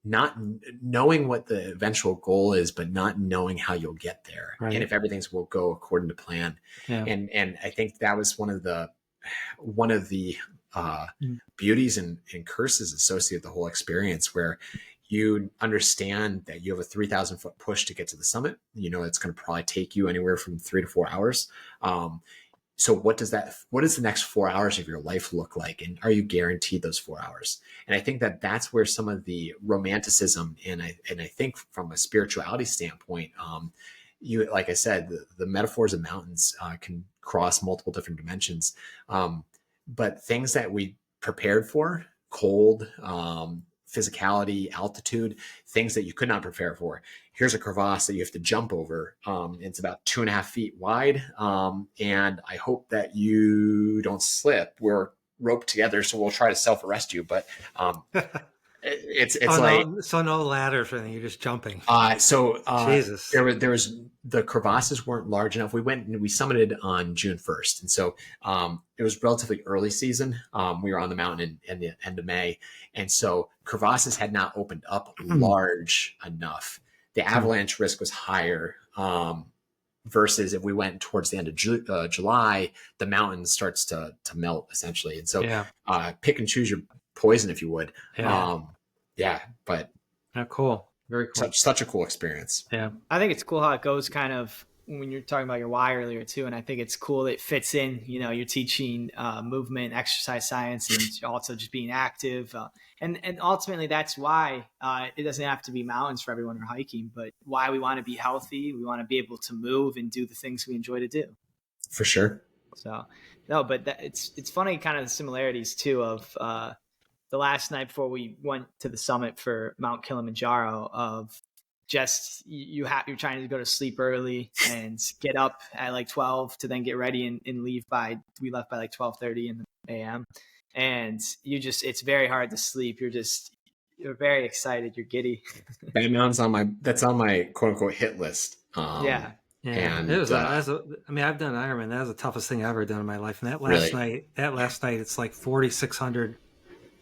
not knowing what the eventual goal is, but not knowing how you'll get there, and if everything's will go according to plan. And I think that was one of the beauties and curses associated with the whole experience, where you understand that you have a 3,000 foot push to get to the summit. You know, it's going to probably take you anywhere from 3 to 4 hours. So what does the next 4 hours of your life look like? And are you guaranteed those 4 hours? And I think that that's where some of the romanticism, and I think from a spirituality standpoint, you, like I said, the metaphors of mountains can cross multiple different dimensions. But things that we prepared for, cold, physicality, altitude, things that you could not prepare for. Here's a crevasse that you have to jump over. It's about 2.5 feet wide. And I hope that you don't slip. We're roped together, so we'll try to self-arrest you. But it's so no ladders or anything. You're just jumping. Jesus. There was the crevasses weren't large enough. We went and we summited on June 1st, and so it was relatively early season. We were on the mountain in the end of May, and so crevasses had not opened up large enough. The avalanche risk was higher. Versus if we went towards the end of July, the mountain starts to melt essentially. And so pick and choose your poison, if you would. But cool. Very cool. Such a cool experience. Yeah. I think it's cool how it goes kind of when you're talking about your why earlier too. And I think it's cool that it fits in, you know, you're teaching movement, exercise science, and also just being active. And ultimately that's why it doesn't have to be mountains for everyone or hiking, but why we want to be healthy. We want to be able to move and do the things we enjoy to do. For sure. So no, but it's funny kind of the similarities too of the last night before we went to the summit for Mount Kilimanjaro, of just you're trying to go to sleep early and get up at like 12 to then get ready and leave we left by like 12:30 in the a.m. And it's very hard to sleep. You're very excited. You're giddy. Bad Mountain's that's on my quote unquote hit list. And it was I've done Ironman. That was the toughest thing I've ever done in my life. And that last night, it's like 4,600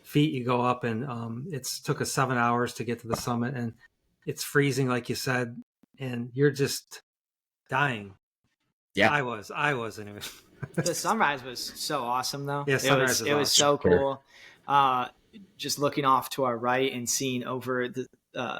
feet you go up, and it's took us 7 hours to get to the summit, and it's freezing, like you said, and you're just dying. Yeah, I was anyway. The sunrise was so awesome, though. Yeah, sunrise it was so cool. Just looking off to our right and seeing over the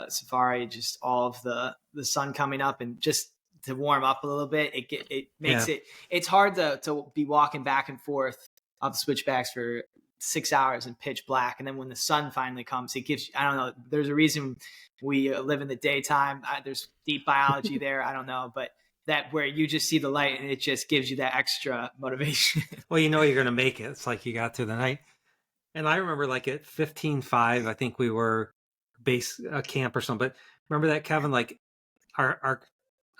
safari, just all of the sun coming up, and just to warm up a little bit, it makes it's hard to be walking back and forth up the switchbacks for 6 hours in pitch black, and then when the sun finally comes, it gives you, I don't know, there's a reason we live in the daytime. There's deep biology there, I don't know, but that where you just see the light and it just gives you that extra motivation. Well, you know you're gonna make it. It's like you got through the night. And I remember like at 15:05, I think we were base camp or something, but remember that, Kevin, like our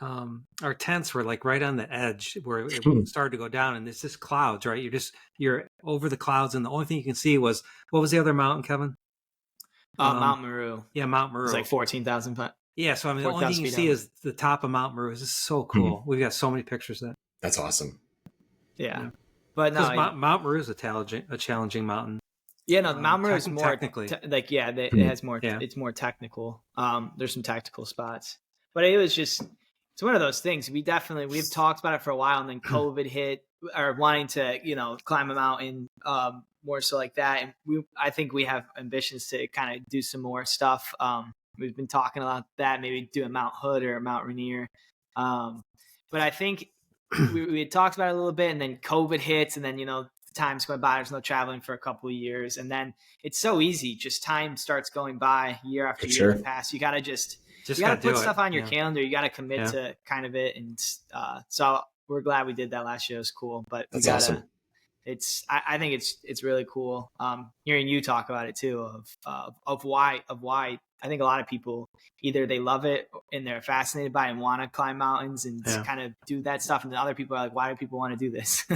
our tents were like right on the edge where it started to go down, and it's just clouds, right? You're over the clouds, and the only thing you can see was, what was the other mountain, Kevin? Mount Meru. Yeah, Mount Meru. It's like 14,000 feet. Yeah, so I mean, the only thing you see is the top of Mount Meru. It's just so cool. We've got so many pictures of that. That's awesome. Yeah. But no, Mount Meru is a challenging mountain. Yeah, no, Mount Meru is more technically. It has more. Yeah. It's more technical. There's some tactical spots, but it's one of those things. We've talked about it for a while, and then COVID hit, or wanting to climb a mountain, more so like that. And I think we have ambitions to kind of do some more stuff. We've been talking about that, maybe do a Mount Hood or a Mount Rainier. But I think we had talked about it a little bit, and then COVID hits, and then time's going by. There's no traveling for a couple of years, and then it's so easy. Just time starts going by, year after year pass. You gotta put stuff on your calendar. You gotta commit to kind of it, and so we're glad we did that last year. It was cool, but that's awesome. I think it's really cool. Hearing you talk about it too, of why. I think a lot of people, either they love it and they're fascinated by it and want to climb mountains and kind of do that stuff, and then other people are like, why do people want to do this?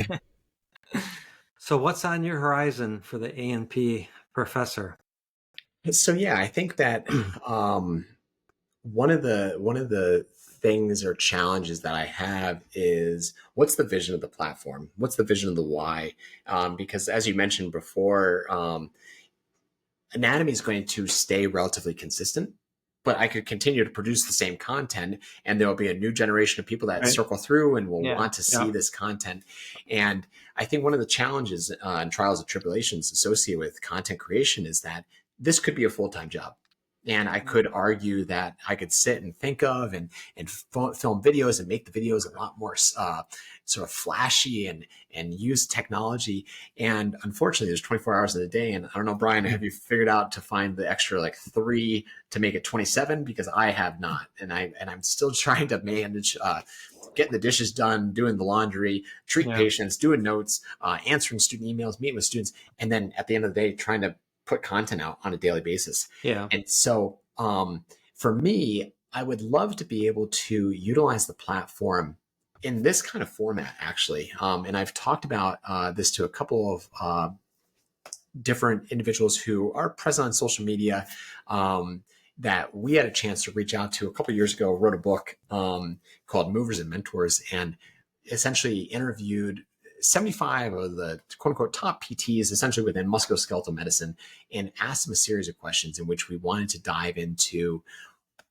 So what's on your horizon for the A&P professor? So yeah, I think that one of the things or challenges that I have is, what's the vision of the platform? What's the vision of the why? Because as you mentioned before, anatomy is going to stay relatively consistent, but I could continue to produce the same content, and there will be a new generation of people that circle through and will want to see this content. And I think one of the challenges and trials and tribulations associated with content creation is that this could be a full-time job. And I could argue that I could sit and think of and film videos and make the videos a lot more sort of flashy and use technology. And unfortunately, there's 24 hours in a day. And I don't know, Brian, have you figured out to find the extra 3 to make it 27? Because I have not. And I'm still trying to manage getting the dishes done, doing the laundry, treating patients, doing notes, answering student emails, meeting with students. And then at the end of the day, trying to put content out on a daily basis. Yeah. And so for me, I would love to be able to utilize the platform in this kind of format, actually. And I've talked about this to a couple of different individuals who are present on social media that we had a chance to reach out to a couple of years ago. Wrote a book called Movers and Mentors, and essentially interviewed 75 of the quote unquote top PTs essentially within musculoskeletal medicine, and asked them a series of questions in which we wanted to dive into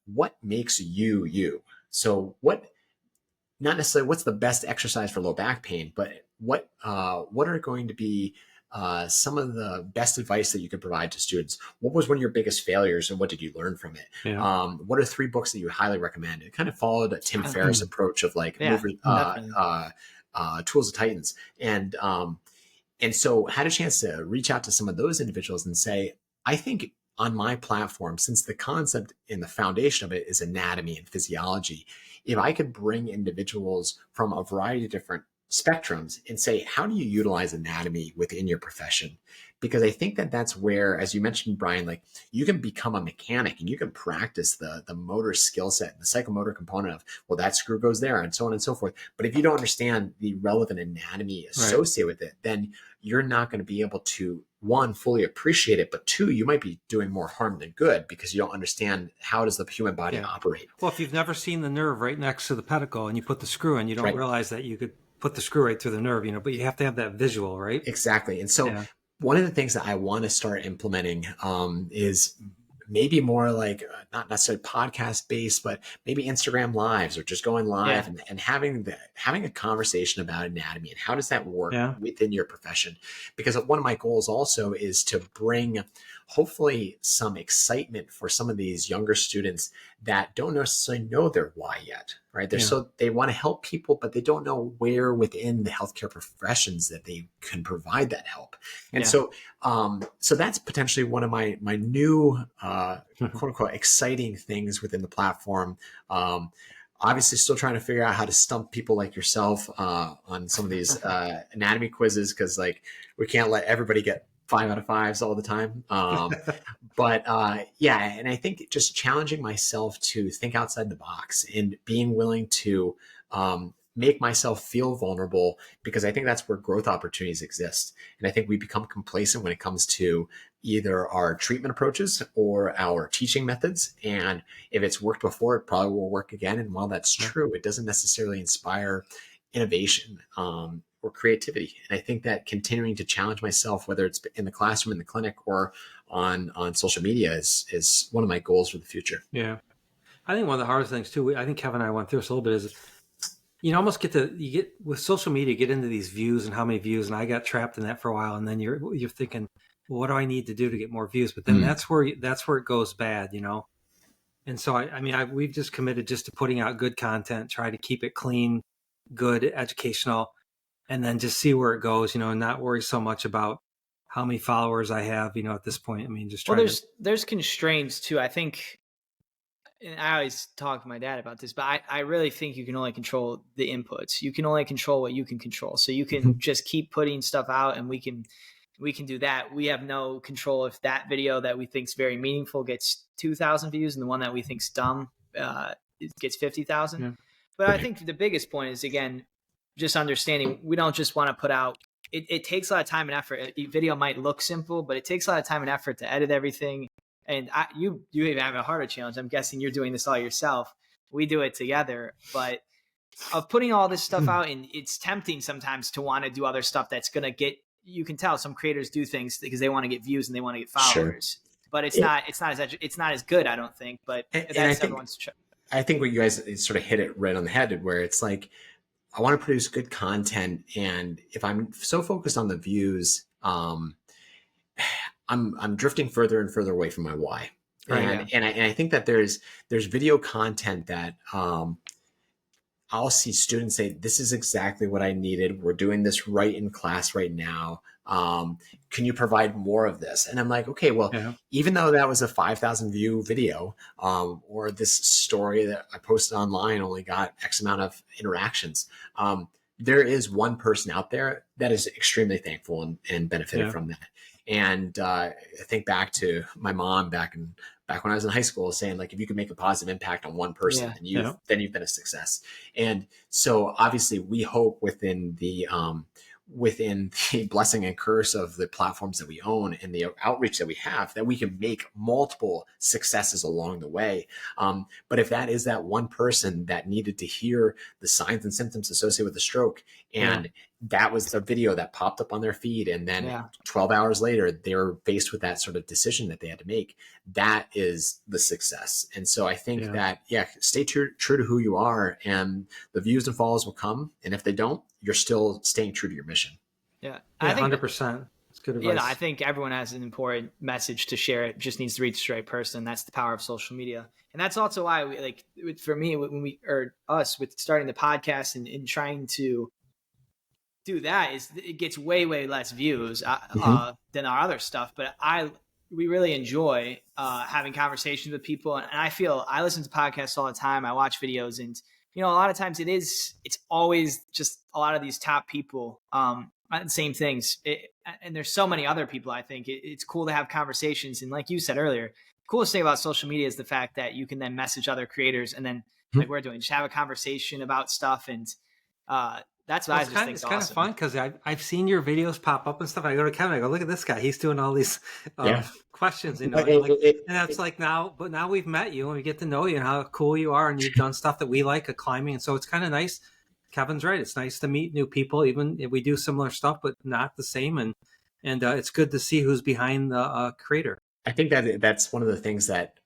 what makes you, you. So not necessarily what's the best exercise for low back pain, but what are going to be some of the best advice that you could provide to students? What was one of your biggest failures, and what did you learn from it? Yeah. What are 3 books that you highly recommend? It kind of followed a Tim Ferriss approach of Tools of Titans. And so had a chance to reach out to some of those individuals and say, I think on my platform, since the concept and the foundation of it is anatomy and physiology, if I could bring individuals from a variety of different spectrums and say, how do you utilize anatomy within your profession? Because I think that that's where, as you mentioned, Brian, you can become a mechanic and you can practice the motor skill set, the psychomotor component of, well, that screw goes there and so on and so forth. But if you don't understand the relevant anatomy associated with it, then you're not going to be able to, 1, fully appreciate it, but 2, you might be doing more harm than good because you don't understand how does the human body operate. Well, if you've never seen the nerve right next to the pedicle and you put the screw in, you don't realize that you could put the screw right through the nerve, but you have to have that visual, right? Exactly. And so one of the things that I want to start implementing is maybe more not necessarily podcast based, but maybe Instagram lives or just going live and having a conversation about anatomy and how does that work within your profession? Because one of my goals also is to bring hopefully some excitement for some of these younger students that don't necessarily know their why yet, right? They want to help people, but they don't know where within the healthcare professions that they can provide that help. And so that's potentially one of my new quote unquote exciting things within the platform. Obviously still trying to figure out how to stump people like yourself on some of these anatomy quizzes, because we can't let everybody get 5 out of 5s all the time. But yeah, and I think just challenging myself to think outside the box and being willing to make myself feel vulnerable, because I think that's where growth opportunities exist. And I think we become complacent when it comes to either our treatment approaches or our teaching methods. And if it's worked before, it probably will work again. And while that's true, it doesn't necessarily inspire innovation or creativity. And I think that continuing to challenge myself, whether it's in the classroom, in the clinic, or on social media, is one of my goals for the future. Yeah. I think one of the hardest things too, I think Kevin and I went through this a little bit, is you almost get with social media, get into these views and how many views. And I got trapped in that for a while. And then you're thinking, well, what do I need to do to get more views? But then that's where it goes bad, you know? And so, we've just committed just to putting out good content, try to keep it clean, good, educational, and then just see where it goes, you know, and not worry so much about how many followers I have, you know, at this point. I mean, just try there's constraints too. I think, and I always talk to my dad about this, but I really think you can only control the inputs. You can only control what you can control. So you can just keep putting stuff out, and we can do that. We have no control if that video that we think is very meaningful gets 2,000 views, and the one that we think's dumb gets 50,000. Yeah. But I think the biggest point is, again, just understanding we don't just want to put out. It takes a lot of time and effort. A video might look simple, but it takes a lot of time and effort to edit everything. And you even have a harder challenge. I'm guessing you're doing this all yourself. We do it together, but of putting all this stuff out, and it's tempting sometimes to want to do other stuff that's going to get, you can tell some creators do things because they want to get views and they want to get followers, but it's not as good, I don't think, but that's everyone's. I think what you guys sort of hit it right on the head, where it's like, I want to produce good content. And if I'm so focused on the views, I'm drifting further and further away from my why. Right, and I think that there's video content that I'll see students say, this is exactly what I needed. We're doing this right in class right now. Can you provide more of this? And I'm like, okay, well, even though that was a 5,000 view video, or this story that I posted online only got X amount of interactions, there is one person out there that is extremely thankful and benefited from that. And I think back to my mom back when I was in high school, saying, like, if you can make a positive impact on one person, then you've been a success. And so obviously we hope within the blessing and curse of the platforms that we own and the outreach that we have, that we can make multiple successes along the way. But if that is that one person that needed to hear the signs and symptoms associated with a stroke, and that was the video that popped up on their feed, and then 12 hours later, they were faced with that sort of decision that they had to make, that is the success. And so I think that, stay true to who you are, and the views and follows will come. And if they don't, you're still staying true to your mission. Yeah, I think 100%. That's good advice. Yeah, I think everyone has an important message to share. It just needs to reach the right person. That's the power of social media. And that's also why for me, when us with starting the podcast and trying to do that, is it gets way less views than our other stuff, but we really enjoy having conversations with people, and I feel I listen to podcasts all the time, I watch videos, and a lot of times it's always just a lot of these top people same things, and there's so many other people. I think it's cool to have conversations, and like you said earlier, the coolest thing about social media is the fact that you can then message other creators, and then like we're doing, just have a conversation about stuff, and that's what I just think is awesome. It's kind of fun because I've seen your videos pop up and stuff. I go to Kevin, I go, look at this guy. He's doing all these questions, and it's like now we've met you and we get to know you and how cool you are, and you've done stuff that we like, climbing. And so it's kind of nice. Kevin's right. It's nice to meet new people, even if we do similar stuff, but not the same. And it's good to see who's behind the creator. I think that's one of the things that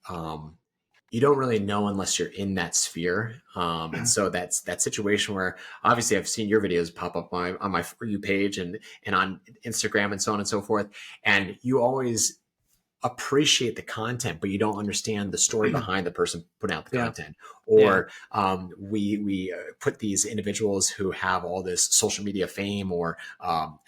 you don't really know unless you're in that sphere. And so that's that situation where obviously I've seen your videos pop up on my For You page and on Instagram and so on and so forth. And you always appreciate the content, but you don't understand the story behind the person putting out the content. Or we put these individuals who have all this social media fame, or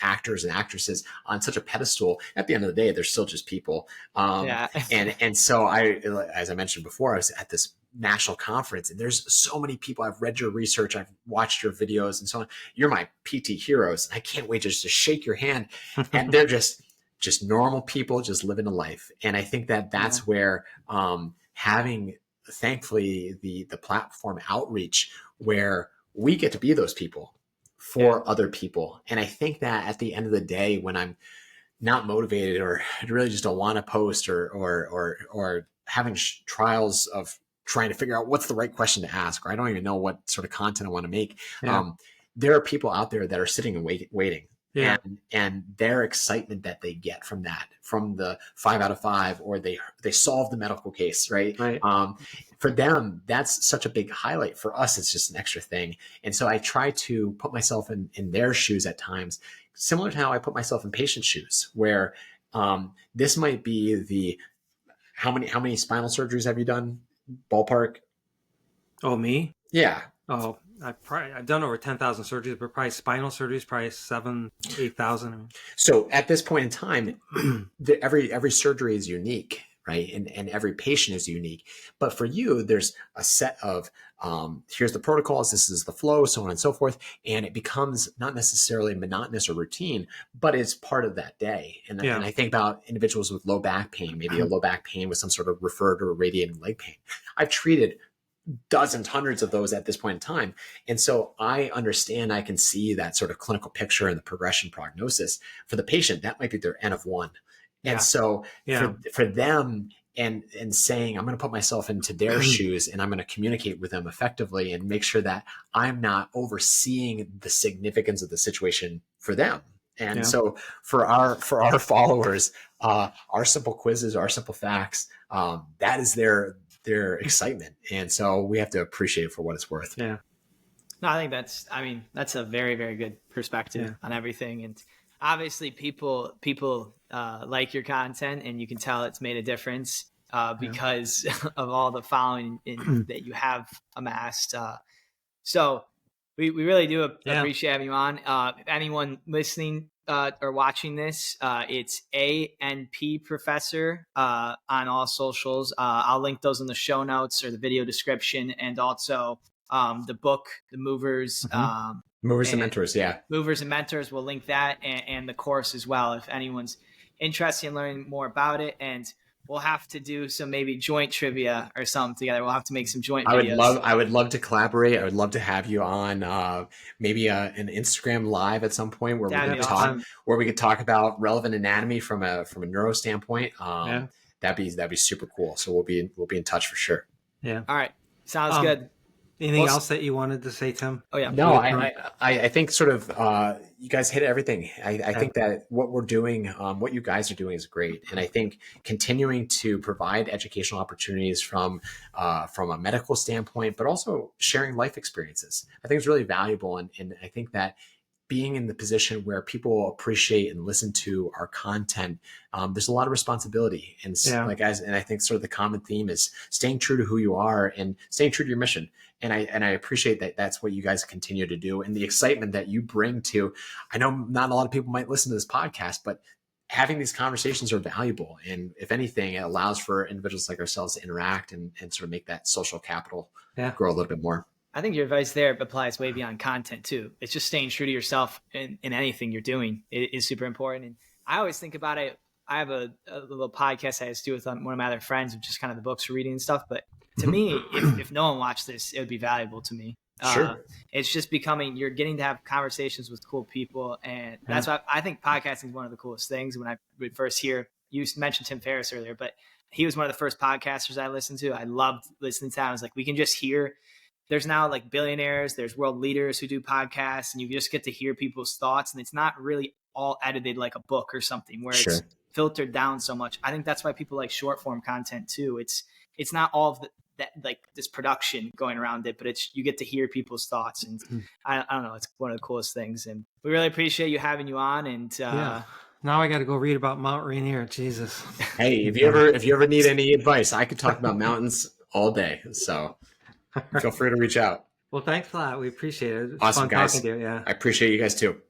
actors and actresses, on such a pedestal. At the end of the day, they're still just people. And so as I mentioned before, I was at this national conference, and there's so many people. I've read your research, I've watched your videos and so on. You're my PT heroes. I can't wait just to shake your hand. And they're just just normal people just living a life. And I think that that's where having, thankfully, the platform outreach where we get to be those people for other people. And I think that at the end of the day, when I'm not motivated or I really just don't want to post or having trials of trying to figure out what's the right question to ask, or I don't even know what sort of content I want to make. There are people out there that are sitting and waiting. Yeah. And their excitement that they get from that, from the 5 out of 5, or they solve the medical case, right? For them, that's such a big highlight. For us, it's just an extra thing. And so I try to put myself in their shoes at times, similar to how I put myself in patients' shoes, where this might be the, how many spinal surgeries have you done? Ballpark? Oh, me? Yeah. Oh, I've done over 10,000 surgeries, but probably spinal surgeries, probably 8,000. So at this point in time, every surgery is unique, right? And every patient is unique. But for you, there's a set of, here's the protocols, this is the flow, so on and so forth. And it becomes not necessarily monotonous or routine, but it's part of that day. And I think about individuals with low back pain, maybe a low back pain with some sort of referred or radiating leg pain. I've treated dozens, hundreds of those at this point in time. And so I understand, I can see that sort of clinical picture and the progression prognosis. For the patient, that might be their N of 1. And so for them and saying, I'm going to put myself into their shoes and I'm going to communicate with them effectively and make sure that I'm not overseeing the significance of the situation for them. And so for our followers, our simple quizzes, our simple facts, that is their excitement. And so we have to appreciate it for what it's worth. Yeah. No, I think that's a very, very good perspective on everything. And obviously people like your content, and you can tell it's made a difference because of all the following that you have amassed. So we really do appreciate having you on. If anyone listening or watching this, it's ANP Professor on all socials. I'll link those in the show notes or the video description, and also the book, The Movers. Movers and Mentors, Movers and Mentors. We'll link that and the course as well if anyone's interested in learning more about it. And we'll have to do some maybe joint trivia or something together. We'll have to make some joint videos. I would love to collaborate. I would love to have you on maybe an Instagram live at some point where we could talk about relevant anatomy from a neuro standpoint. That'd be super cool. So we'll be in touch for sure. Yeah. All right. Sounds good. Anything else that you wanted to say, Tim? Oh yeah. No, I think sort of you guys hit everything. I think that what we're doing, what you guys are doing is great. And I think continuing to provide educational opportunities from a medical standpoint, but also sharing life experiences, I think is really valuable. And I think that being in the position where people appreciate and listen to our content, there's a lot of responsibility. And and I think sort of the common theme is staying true to who you are and staying true to your mission. And I appreciate that that's what you guys continue to do, and the excitement that you bring to, I know not a lot of people might listen to this podcast, but having these conversations are valuable. And if anything, it allows for individuals like ourselves to interact and sort of make that social capital grow a little bit more. I think your advice there applies way beyond content too. It's just staying true to yourself in anything you're doing. It is super important. And I always think about it. I have a little podcast I used to do with one of my other friends, of just kind of the books we're reading and stuff. But to me, if no one watched this, it would be valuable to me. Sure. It's just becoming, you're getting to have conversations with cool people. And that's why I think podcasting is one of the coolest things. When I would first hear, you mentioned Tim Ferriss earlier, but he was one of the first podcasters I listened to. I loved listening to him. I was like, we can just hear, there's now like billionaires, there's world leaders who do podcasts, and you just get to hear people's thoughts. And it's not really all edited like a book or something where it's filtered down so much. I think that's why people like short form content too. It's not all of that like this production going around it, but you get to hear people's thoughts. And I don't know, it's one of the coolest things. And we really appreciate you having you on. And now I got to go read about Mount Rainier. Jesus. Hey, if you ever need any advice, I could talk about mountains all day. So feel free to reach out. Well, thanks a lot. We appreciate it. Awesome, guys. Talking to you. Yeah. I appreciate you guys too.